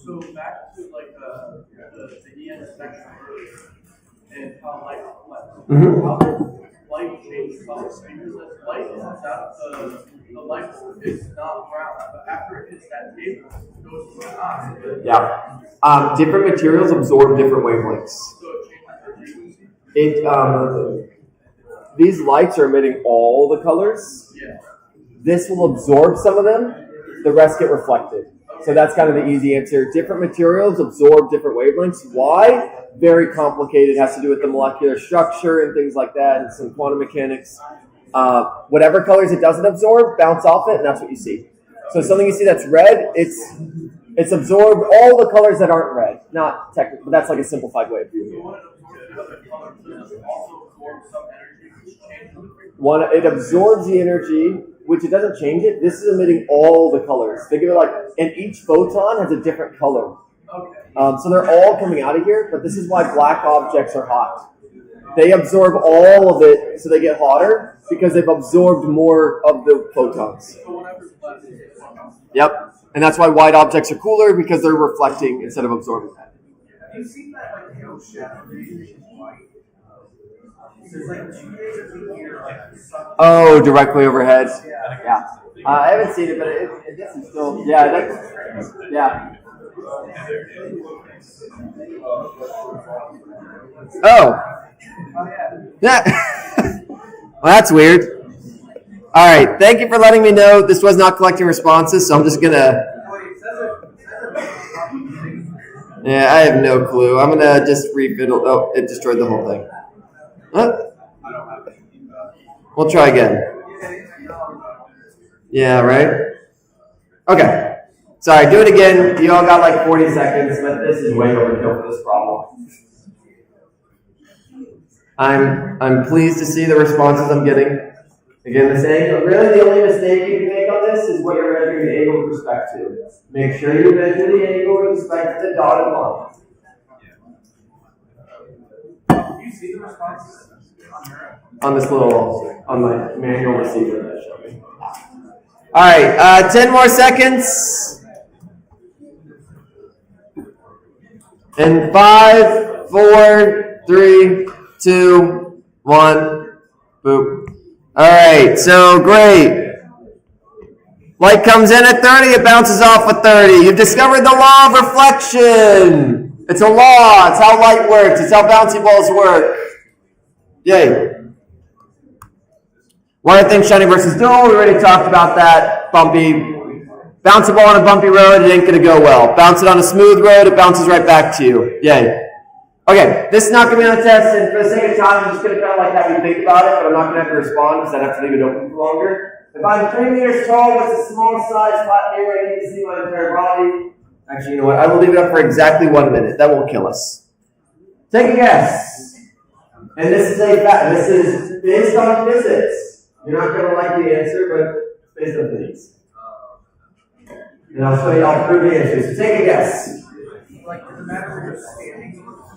So back to like the EM spectrum and how light reflects. How does light change color? Because the light comes out the light is not brown, but after it hits that table, it goes to the eye. Yeah. Different materials absorb different wavelengths. So it changes their frequency. These lights are emitting all the colors. Yeah. This will absorb some of them. The rest get reflected. So that's kind of the easy answer. Different materials absorb different wavelengths. Why? Very complicated. It has to do with the molecular structure and things like that, and some quantum mechanics. Whatever colors it doesn't absorb, bounce off it, and that's what you see. So something you see that's red, it's absorbed all the colors that aren't red. Not technical, but that's like a simplified way of viewing it. It absorbs the energy, which it doesn't change it. This is emitting all the colors. Think of it like, and each photon has a different color. So they're all coming out of here, but this is why black objects are hot. They absorb all of it, so they get hotter, because they've absorbed more of the photons. Yep. And that's why white objects are cooler, because they're reflecting instead of absorbing that. You see that like the ocean is white. There's like 2 days of the year, like the sun. Oh, directly overhead. Yeah. I haven't seen it, but this is still. Yeah. Oh. Yeah. Well, that's weird. All right. Thank you for letting me know. This was not collecting responses, so I'm just gonna. Yeah, I have no clue. I'm gonna just refiddle. Oh, it destroyed the whole thing. Huh? We'll try again. Yeah, right? Okay. Sorry, do it again. You all got like 40 seconds, but this is way overkill for this problem. I'm pleased to see the responses I'm getting. Again, really the only mistake you can make on this is what you're measuring the angle with respect to. Make sure you measure the angle with respect to the dotted line. Do you see the responses on this on my manual receiver that showed me. All right, 10 more seconds. And 5, 4, 3, 2, 1. Boop. All right, so great. Light comes in at 30, it bounces off at 30. You've discovered the law of reflection. It's a law. It's how light works. It's how bouncy balls work. Yay. One of the things, shiny versus dull, we already talked about that. Bumpy. Bounce a ball on a bumpy road, it ain't going to go well. Bounce it on a smooth road, it bounces right back to you. Yay. Okay, this is not going to be on the test, and for the sake of time, I'm just going to kind of like have you think about it, but I'm not going to have to respond because I'd have to leave it open for longer. If I'm 3 meters tall, what's the small size flat here where I need to see my entire body? Actually, you know what? I will leave it up for exactly 1 minute. That won't kill us. Take a guess. And this is based on physics. You're not going to like the answer, but it's based on physics. And I'll prove the answer. So take a guess.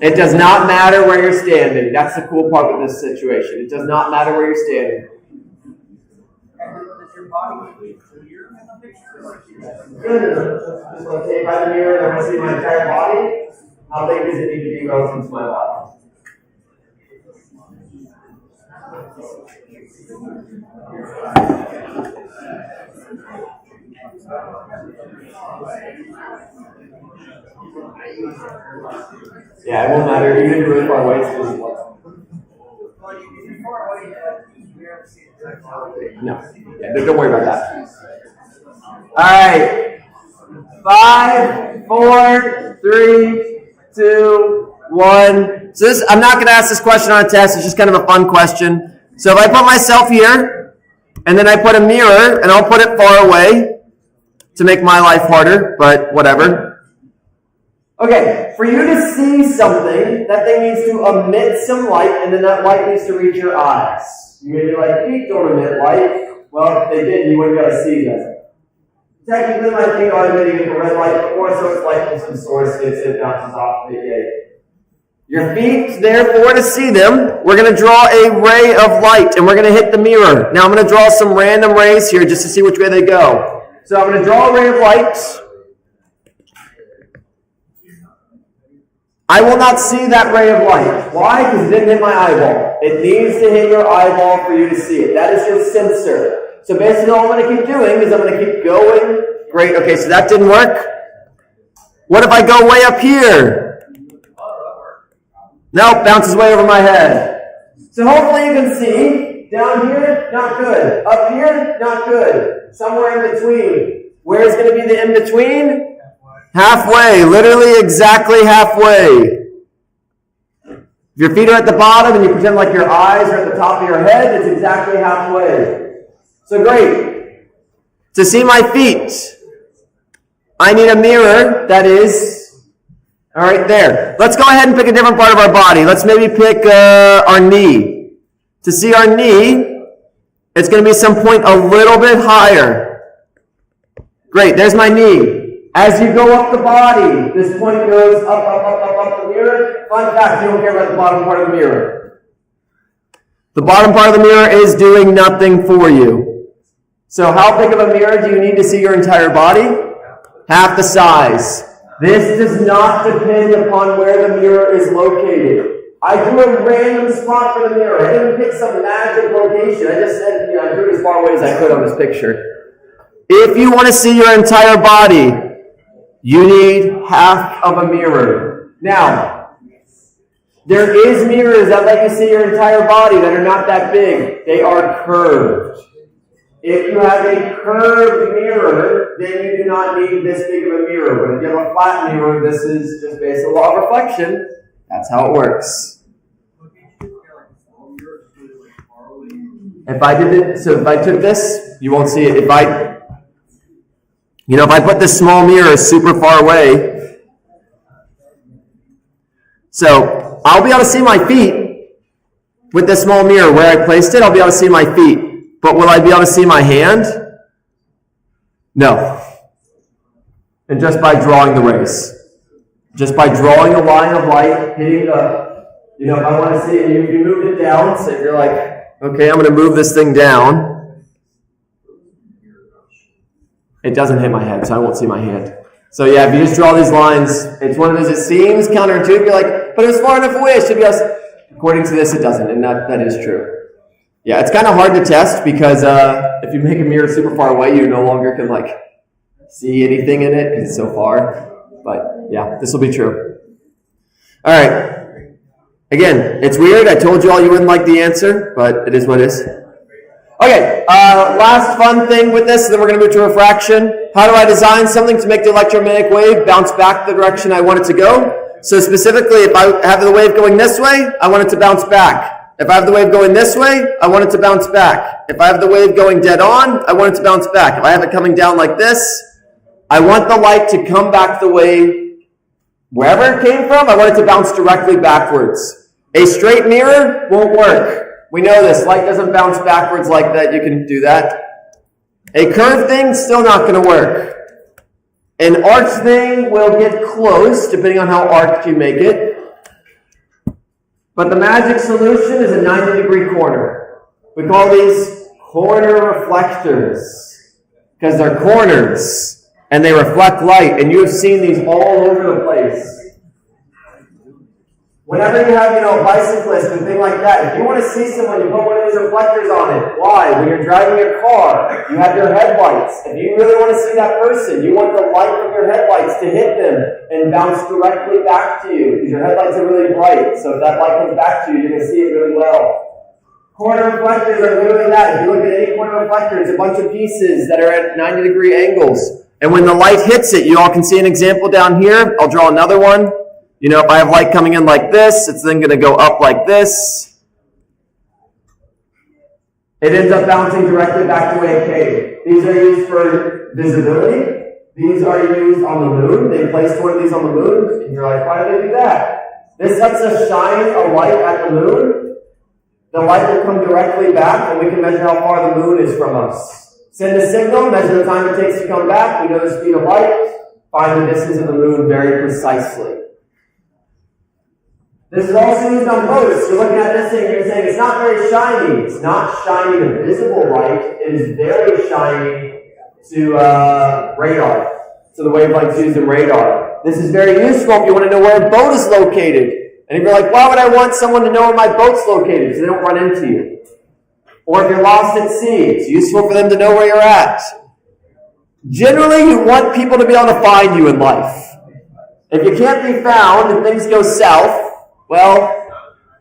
It does not matter where you're standing. That's the cool part with this situation. It does not matter where you're standing. Does your body clear in the picture? No. Just want to take by the mirror and I want to see my entire body. How big does it need to be relative to my body? Yeah, it won't matter. Even if you're really far away, it's just no. Yeah, don't worry about that. Alright. 5, 4, 3, 2, 1. So I'm not going to ask this question on a test. It's just kind of a fun question. So if I put myself here, and then I put a mirror, and I'll put it far away to make my life harder, but whatever. Okay, for you to see something, that thing needs to emit some light, and then that light needs to reach your eyes. You may be like, feet don't emit light. Well, if they did, you wouldn't be able to see them. Technically, my feet are emitting infrared light, but more so it's light from some source, it bounces off the gate. Your feet, therefore, to see them, we're going to draw a ray of light, and we're going to hit the mirror. Now I'm going to draw some random rays here just to see which way they go. So I'm going to draw a ray of light. I will not see that ray of light. Why? Because it didn't hit my eyeball. It needs to hit your eyeball for you to see it. That is your sensor. So basically all I'm going to keep doing is I'm going to keep going. Great. Okay, so that didn't work. What if I go way up here? Nope, bounces way over my head. So hopefully you can see. Down here, not good. Up here, not good. Somewhere in between. Where's going to be the in between? Halfway. Literally exactly halfway. If your feet are at the bottom and you pretend like your eyes are at the top of your head, it's exactly halfway. So great. To see my feet, I need a mirror that is, all right, there. Let's go ahead and pick a different part of our body. Let's maybe pick our knee. To see our knee, it's going to be some point a little bit higher. Great, there's my knee. As you go up the body, this point goes up the mirror. Fun fact, you don't care about the bottom part of the mirror. The bottom part of the mirror is doing nothing for you. So how big of a mirror do you need to see your entire body? Half the size. This does not depend upon where the mirror is located. I drew a random spot for the mirror. I didn't pick some magic location. I just said, I drew it as far away as I could on this picture. If you want to see your entire body, you need half of a mirror. Now, there is mirrors that let you see your entire body that are not that big. They are curved. If you have a curved mirror, then you do not need this big of a mirror. But if you have a flat mirror, this is just based on the law of reflection. That's how it works. If I did it, so if I took this, you won't see it. If I put this small mirror super far away, so I'll be able to see my feet with this small mirror. Where I placed it, I'll be able to see my feet. But will I be able to see my hand? No. And just by drawing the rays. Just by drawing a line of light, hitting the, if I want to see it, if you move it down, so if you're like, okay, I'm going to move this thing down. It doesn't hit my head, so I won't see my hand. So yeah, if you just draw these lines, it's one of those, it seems counterintuitive. You're like, but it was far enough away, it should be us. According to this, it doesn't, and that is true. Yeah, it's kind of hard to test because if you make a mirror super far away, you no longer can see anything in it because it's so far. But yeah, this will be true. All right. Again, it's weird. I told you all you wouldn't like the answer, but it is what it is. Okay, last fun thing with this, then we're going to move to refraction. How do I design something to make the electromagnetic wave bounce back the direction I want it to go? So specifically, if I have the wave going this way, I want it to bounce back. If I have the wave going this way, I want it to bounce back. If I have the wave going dead on, I want it to bounce back. If I have it coming down like this, I want the light to come back the way wherever it came from, I want it to bounce directly backwards. A straight mirror won't work. We know this. Light doesn't bounce backwards like that. You can do that. A curved thing, still not going to work. An arched thing will get close, depending on how arched you make it. But the magic solution is a 90-degree corner. We call these corner reflectors because they're corners and they reflect light, and you have seen these all over the place. Whenever you have, a bicyclist and thing like that, if you want to see someone, you put one of these reflectors on it. Why? When you're driving your car, you have your headlights. If you really want to see that person, you want the light from your headlights to hit them and bounce directly back to you, because your headlights are really bright. So if that light comes back to you, you're going to see it really well. Corner reflectors are literally that. If you look at any corner reflector, it's a bunch of pieces that are at 90-degree angles. And when the light hits it, you all can see an example down here. I'll draw another one. If I have light coming in like this, it's then going to go up like this. It ends up bouncing directly back to a cave. These are used for visibility. These are used on the moon. They placed one of these on the moon, and you're like, why do they do that? This lets us shine a light at the moon. The light will come directly back, and we can measure how far the moon is from us. Send a signal, measure the time it takes to come back. We know the speed of light. Find the distance of the moon very precisely. This is also used on boats. You're looking at this thing and you're saying it's not very shiny. It's not shiny to visible light. It is very shiny to radar. So the wavelengths used in radar. This is very useful if you want to know where a boat is located. And if you're like, why would I want someone to know where my boat's located? Because they don't run into you. Or if you're lost at sea, it's useful for them to know where you're at. Generally, you want people to be able to find you in life. If you can't be found and things go south, well,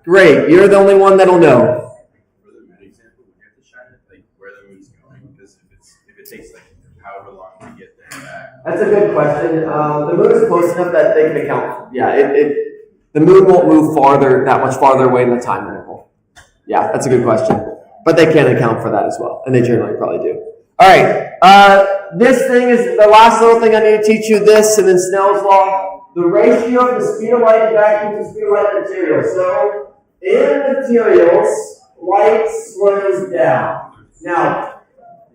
great. You're the only one that'll know. For the moon example, we have to shine it like where the moon's going, because if it takes like however long to get there and back. That's a good question. The moon is close enough that they can account. Yeah, the moon won't move that much farther away in the time interval. Yeah, that's a good question. But they can account for that as well, and they generally probably do. All right, this thing is the last little thing I need to teach you. This, and then Snell's law. The ratio of the speed of light in vacuum to speed of light in material. So, in materials, light slows down. Now,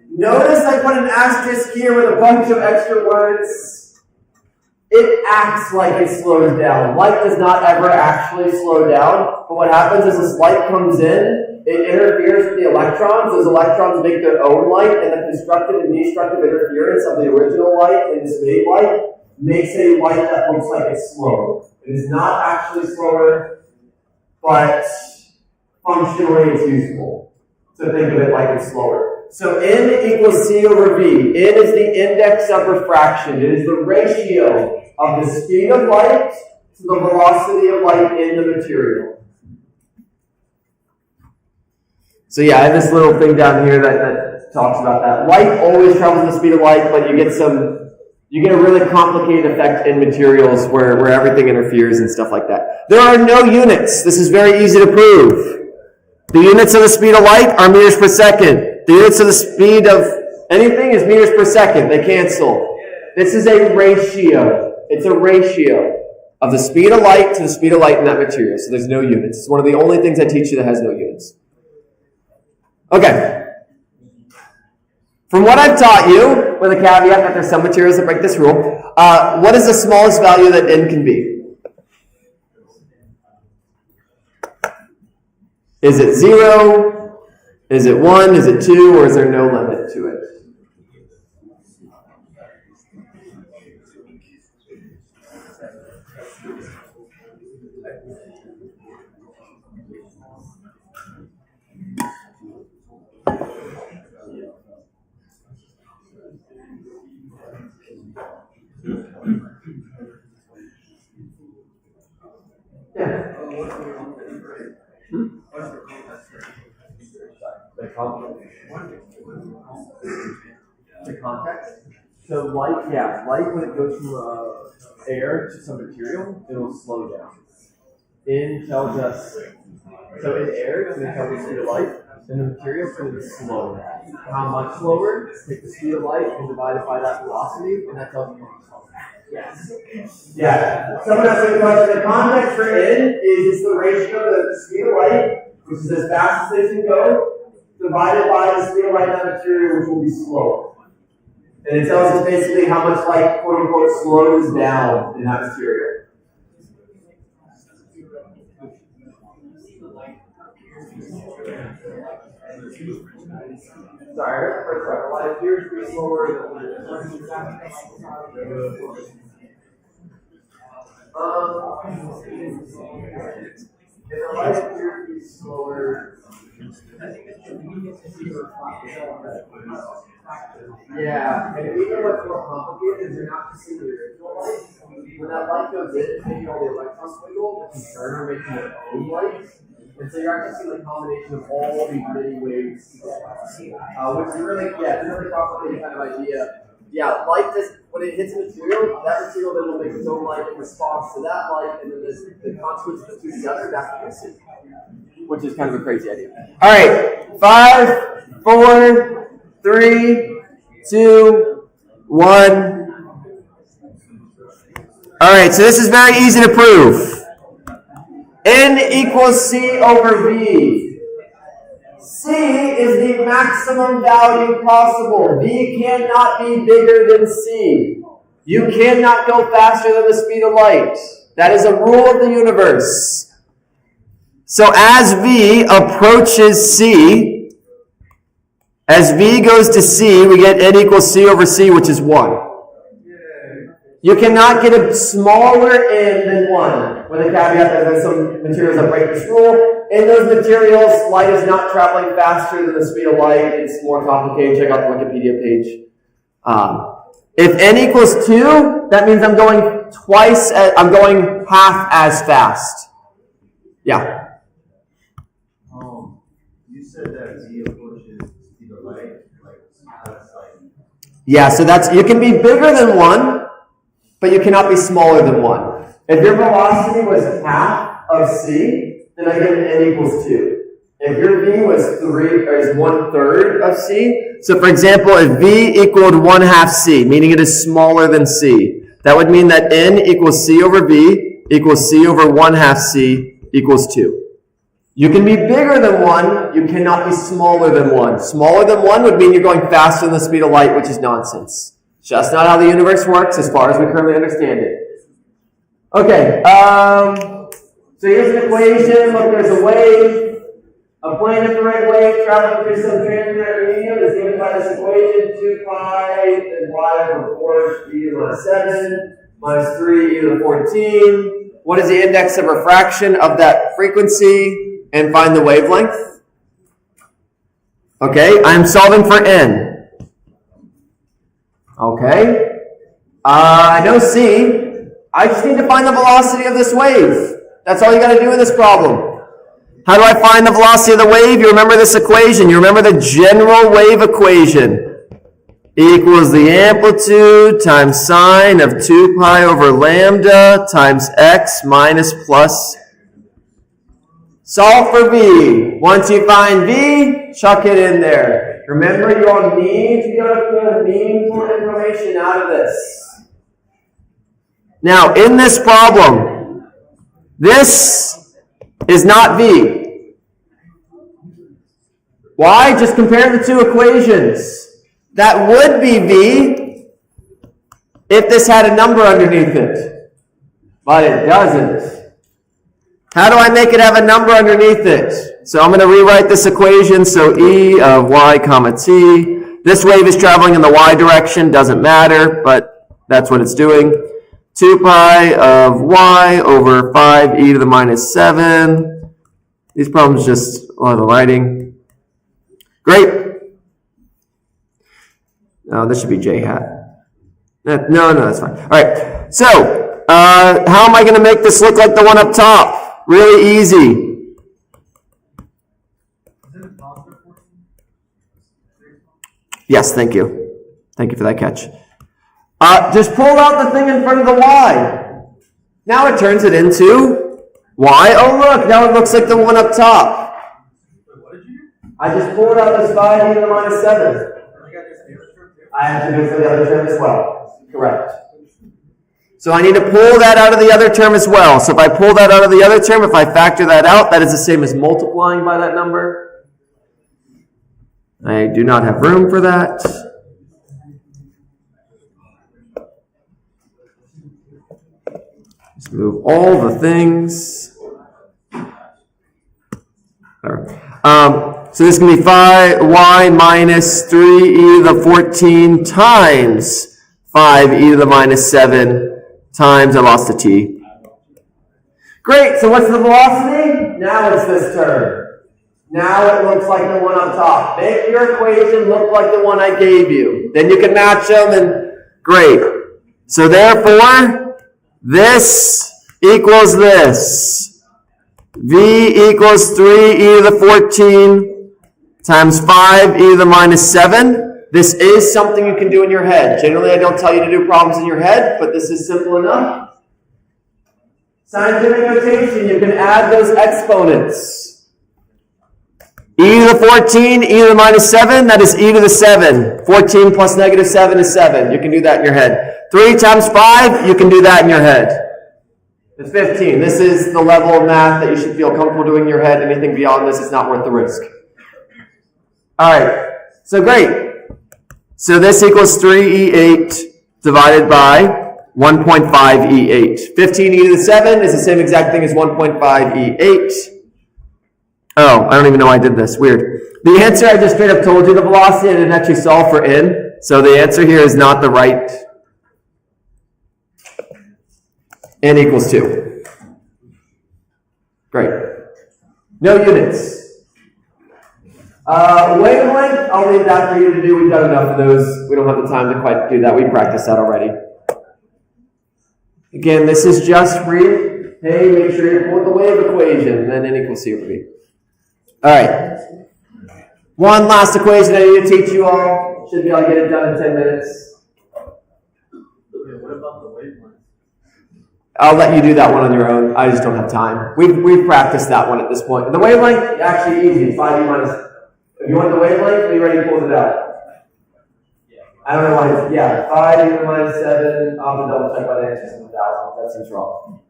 notice I put an asterisk here with a bunch of extra words. It acts like it slows down. Light does not ever actually slow down. But what happens is this light comes in, it interferes with the electrons. Those electrons make their own light, and the constructive and destructive interference of the original light and this made light makes a light that looks like it's slower. It is not actually slower, but functionally it's useful to think of it like it's slower. So N equals C over V. N is the index of refraction. It is the ratio of the speed of light to the velocity of light in the material. So yeah, I have this little thing down here that talks about that. Light always travels at the speed of light, but you get a really complicated effect in materials where everything interferes and stuff like that. There are no units. This is very easy to prove. The units of the speed of light are meters per second. The units of the speed of anything is meters per second. They cancel. This is a ratio. It's a ratio of the speed of light to the speed of light in that material. So there's no units. It's one of the only things I teach you that has no units. Okay. From what I've taught you, with a caveat that there's some materials that break this rule, what is the smallest value that N can be? Is it 0? Is it 1? Is it 2? Or is there no limit to it? The context. So light when it goes from air to some material, it'll slow down. N tells us, so in air, when it tells us the speed of light, then the material is going to be slow. How much slower? Take the speed of light and divide it by that velocity, and that tells you how much slower. Yes. Yeah. Someone asked a question. The context for N is the ratio of the speed of light, which is as fast as it can go, divided by the speed of light in that material, which will be slower. And it tells us basically how much light, quote unquote, slows down in that material. Sorry, I heard the first part. Light appears to be slower than if the light appears to be slower. Yeah, and even what's more complicated is you're not just seeing the original light. When that light goes in, it's making all the electrons wiggle, the concerner making their own light. And so you're actually seeing a combination of all these many waves together. Which is really, really complicated kind of idea. Yeah, light does, when it hits a material, that material then will make its own light in response to that light, and then the consequence of the two together, that's what you'll see. Which is kind of a crazy idea. All right, 5, 4, 3, 2, 1. All right, so this is very easy to prove. N equals C over V. C is the maximum value possible. V cannot be bigger than C. You cannot go faster than the speed of light. That is a rule of the universe. So as V approaches C, as V goes to C, we get N equals C over C, which is 1. You cannot get a smaller N than 1, with a caveat that there's some materials that break this rule. In those materials, light is not traveling faster than the speed of light. It's more complicated. Check out the Wikipedia page. If N equals 2, that means I'm going half as fast. Yeah. You said that Z approaches the speed of light, that's like. Yeah, so you can be bigger than 1, but you cannot be smaller than 1. If your velocity was half of C, then I get an N equals 2. If your V was 1/3 of C, so for example, if V equaled 1/2 C, meaning it is smaller than C, that would mean that N equals C over V equals C over 1/2 C equals 2. You can be bigger than 1, you cannot be smaller than 1. Smaller than 1 would mean you're going faster than the speed of light, which is nonsense. Just not how the universe works as far as we currently understand it. Okay, so here's an equation. Look, there's a wave. A plane infrared wave traveling through some transparent medium is given by this equation, 2 pi and y over 4 e to the 7 minus 3 e to the 14. What is the index of refraction of that frequency? And find the wavelength. Okay, I'm solving for n. Okay, I know C. I just need to find the velocity of this wave. That's all you got to do in this problem. How do I find the velocity of the wave? You remember this equation. You remember the general wave equation. E equals the amplitude times sine of 2 pi over lambda times x minus plus. Solve for V. Once you find V, chuck it in there. Remember, you'll need to be able to pull meaningful information out of this. Now, in this problem, this is not V. Why? Just compare the two equations. That would be V if this had a number underneath it. But it doesn't. How do I make it have a number underneath it? So I'm going to rewrite this equation. So E of y comma t. This wave is traveling in the y direction. Doesn't matter, but that's what it's doing. 2 pi of y over 5 e to the minus 7. These problems just a lot of writing. Great. Oh, this should be j hat. No, that's fine. All right. So, how am I going to make this look like the one up top? Really easy. Yes, thank you. Thank you for that catch. Just pull out the thing in front of the y. Now it turns it into y. Oh, look. Now it looks like the one up top. I just pulled out this 5 e to the minus 7. I have to do it for the other term as well. Correct. So I need to pull that out of the other term as well. So if I pull that out of the other term, if I factor that out, that is the same as multiplying by that number. I do not have room for that. Just move all the things. So this is going to be y minus 3 e to the 14 times 5 e to the minus 7 times, I lost a t. Great, so what's the velocity? Now it's this term. Now it looks like the one on top. Make your equation look like the one I gave you. Then you can match them and great. So therefore, this equals this. V equals 3 e to the 14 times 5 e to the minus 7. This is something you can do in your head. Generally, I don't tell you to do problems in your head, but this is simple enough. Scientific notation, you can add those exponents. e to the 14, e to the minus 7, that is e to the 7. 14 plus negative 7 is 7. You can do that in your head. 3 times 5, you can do that in your head. It's 15. This is the level of math that you should feel comfortable doing in your head. Anything beyond this is not worth the risk. All right. So great. So this equals 3e8 divided by 1.5e8. 15e to the 7 is the same exact thing as 1.5e8. Oh, I don't even know why I did this. Weird. The answer, I just straight up told you the velocity. I didn't actually solve for n. So the answer here is not the right. N equals 2. Great. No units. Wavelength, I'll leave that for you to do. We've done enough of those. We don't have the time to quite do that. We practiced that already. Again, this is just free. Hey, make sure you pull the wave equation, and then N equals C over V. All right. One last equation I need to teach you all. Should be able to get it done in 10 minutes. What about the wavelength? I'll let you do that one on your own. I just don't have time. We've practiced that one at this point. The wavelength, actually easy. 5e minus. If you want the wavelength, be ready to pull it out. I don't know why. Yeah, 5e minus 7. I'll have to double check by the answer. That seems wrong.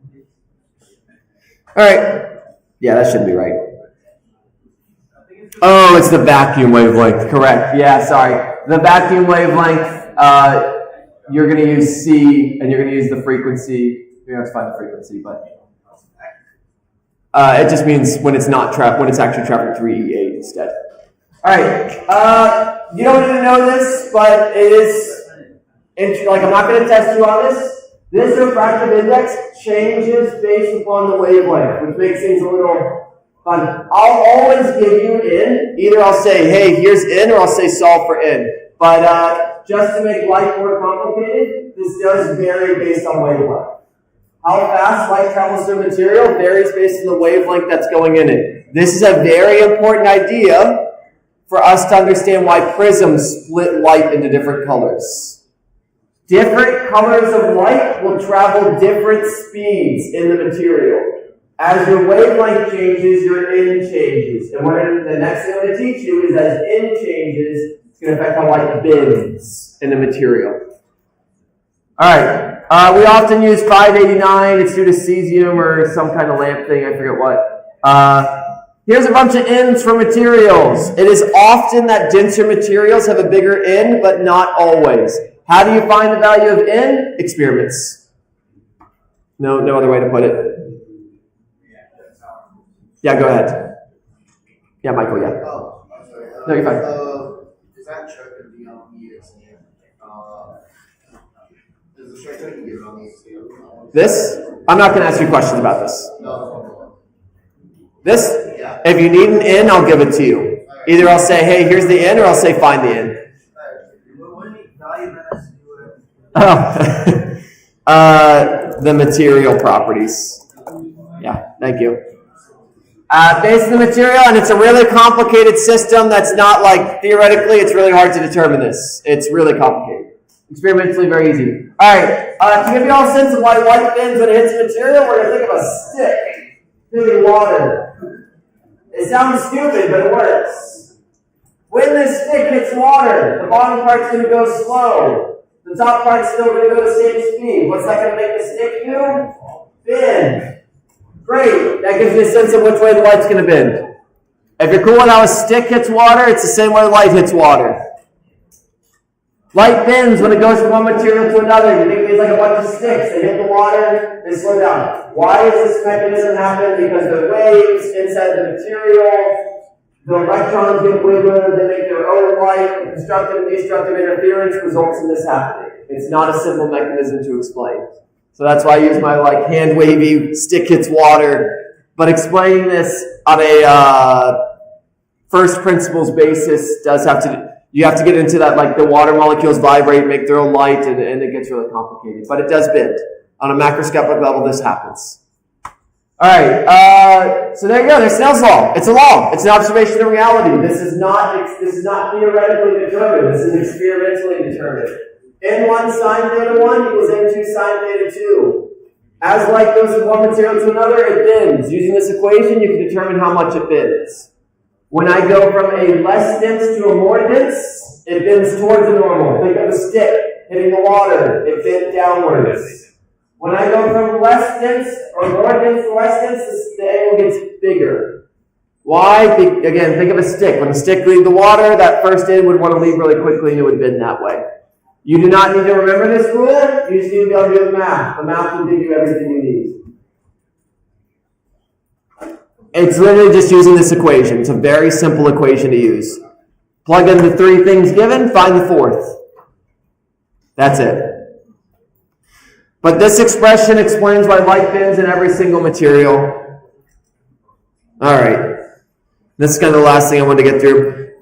All right. Yeah, that should be right. Oh, it's the vacuum wavelength. Correct. Yeah, sorry. The vacuum wavelength, you're going to use C, and you're going to use the frequency. You're going to have to find the frequency, but it just means when it's not when it's actually traveling 3e8 instead. All right. You don't need to know this, but it is like I'm not going to test you on this. This refractive index changes based upon the wavelength, which makes things a little fun. I'll always give you N. Either I'll say, hey, here's N, or I'll say solve for N. But just to make life more complicated, this does vary based on wavelength. How fast light travels through material varies based on the wavelength that's going in it. This is a very important idea for us to understand why prisms split light into different colors. Different colors of light will travel different speeds in the material. As your wavelength changes, your N changes. And the next thing I'm going to teach you is as N changes, it's going to affect how light bends in the material. Alright, we often use 589. It's due to cesium or some kind of lamp thing, I forget what. Here's a bunch of N's for materials. It is often that denser materials have a bigger N, but not always. How do you find the value of N? Experiments. No other way to put it. Yeah, go ahead. Yeah, Michael, yeah. Oh, I'm sorry. No, you're fine. Is that check going to be on the does the check going to be on the scale? This? I'm not going to ask you questions about this. No. This? Yeah. If you need an N, I'll give it to you. Either I'll say, hey, here's the N, or I'll say, find the N. Oh. The material properties. Yeah, thank you. Based on the material, and it's a really complicated system that's not like, theoretically, it's really hard to determine this. It's really complicated. Experimentally, very easy. Alright, to give you all a sense of why light bends when it hits material, we're going to think of a stick hitting water. It sounds stupid, but it works. When this stick hits water, the bottom part's going to go slow. The top part's still going to go the same speed. What's that going to make the stick do? Bend. Great. That gives you a sense of which way the light's going to bend. If you're cool with how a stick hits water, it's the same way light hits water. Light bends when it goes from one material to another. You think it's like a bunch of sticks. They hit the water, they slow down. Why does this mechanism happen? Because the waves inside the material, the electrons get wiggled, they make their own light. Constructive and destructive interference results in this happening. It's not a simple mechanism to explain. So that's why I use my hand wavy stick hits water. But explaining this on a first principles basis does have to. You have to get into that, the water molecules vibrate, make their own light, and it gets really complicated. But it does bend. On a macroscopic level, this happens. All right. So there you go. There's Snell's law. It's a law. It's an observation of reality. This is not theoretically determined. This is experimentally determined. N1 sine theta 1 equals N2 sine theta 2. As light goes from one material to another, it bends. Using this equation, you can determine how much it bends. When I go from a less dense to a more dense, it bends towards the normal. Think of a stick hitting the water, it bent downwards. When I go from less dense or more dense to less dense, the angle gets bigger. Why? Again, think of a stick. When the stick leaves the water, that first end would want to leave really quickly and it would bend that way. You do not need to remember this rule, you just need to be able to do the math. The math will give you everything you need. It's literally just using this equation. It's a very simple equation to use. Plug in the three things given, find the fourth. That's it. But this expression explains why light bends in every single material. Alright. This is kind of the last thing I wanted to get through.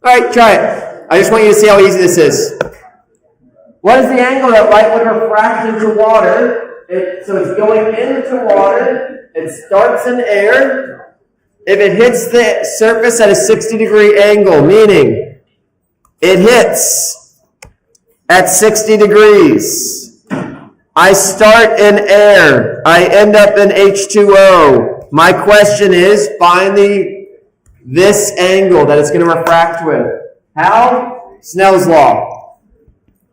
Alright, try it. I just want you to see how easy this is. What is the angle that light would refract into water? So it's going into water. It starts in air. If it hits the surface at a 60-degree angle, meaning it hits at 60 degrees. I start in air. I end up in H2O. My question is, find this angle that it's going to refract with. How? Snell's law.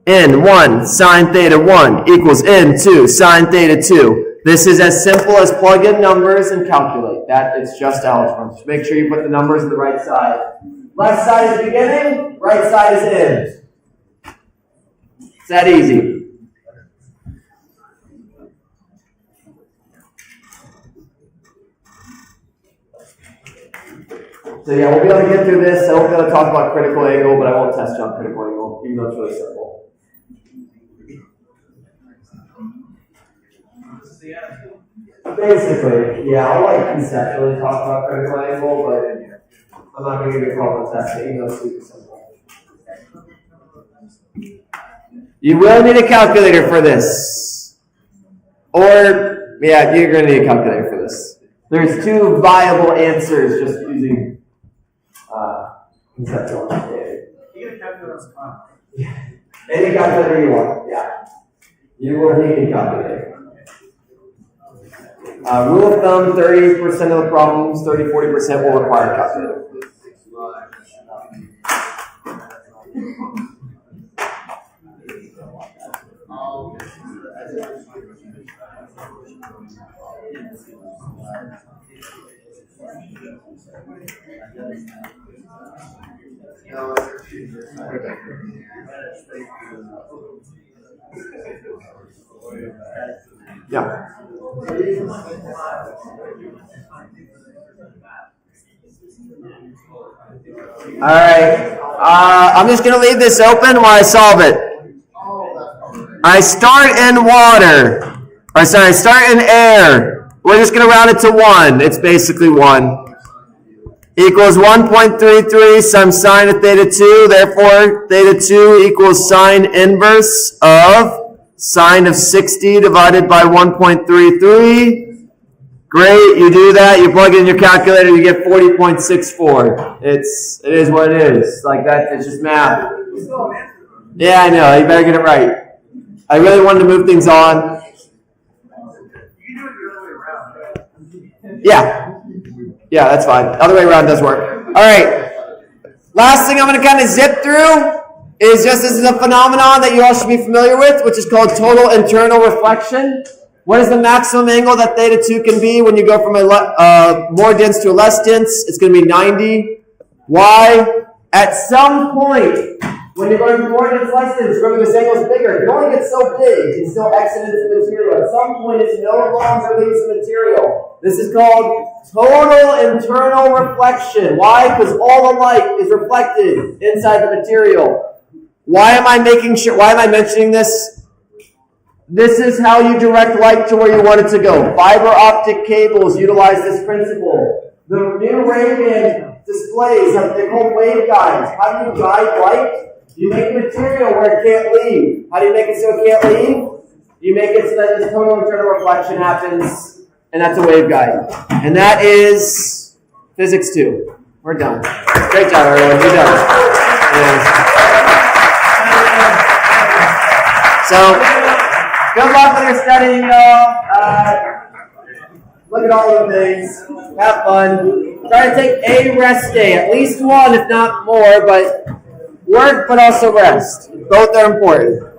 N1 sine theta 1 equals N2 sine theta 2. This is as simple as plug in numbers and calculate. That is just algebra. Just make sure you put the numbers on the right side. Left side is beginning, right side is end. It's that easy. So yeah, we'll be able to get through this. I won't be able to talk about critical angle, but I won't test you on critical angle, even though it's really simple. Basically, yeah, I'll conceptually talk about critical angle, but I'm not going to give you a call on testing, even though it's super simple. You will need a calculator for this. Or, yeah, you're going to need a calculator for this. There's two viable answers just using conceptual understanding. You get a calculator on spot. Any calculator you want, yeah. You will need a calculator. Rule of thumb, 30% of the problems, 30-40% will require a calculator. Yeah. All right. I'm just going to leave this open while I solve it. I start in water. I start in air. We're just going to round it to 1. It's basically 1. Equals 1.33 some sine of theta 2. Therefore, theta 2 equals sine inverse of sine of 60 divided by 1.33. Great, you do that, you plug it in your calculator, you get 40.64. It is what it is. Like that, it's just math. Yeah, I know, you better get it right. I really wanted to move things on. Yeah. Yeah, that's fine. Other way around does work. All right. Last thing I'm going to kind of zip through is just this is a phenomenon that you all should be familiar with, which is called total internal reflection. What is the maximum angle that theta 2 can be when you go from a more dense to a less dense? It's going to be 90. Why? At some point, when you're going from more dense to less dense, remember this angle is bigger. It only gets so big, it can still exit into the material. At some point, it no longer leaves the material. This is called total internal reflection. Why? Because all the light is reflected inside the material. Why am I mentioning this? This is how you direct light to where you want it to go. Fiber optic cables utilize this principle. The new Ray-Ban displays, they're called waveguides. How do you guide light? You make material where it can't leave. How do you make it so it can't leave? You make it so that this total internal reflection happens, and that's a waveguide. And that is Physics 2. We're done. Great job, everyone. We're done. Yeah. So, good luck with your studying, y'all. look at all the things, have fun. Try to take a rest day, at least one, if not more, but work, but also rest. Both are important.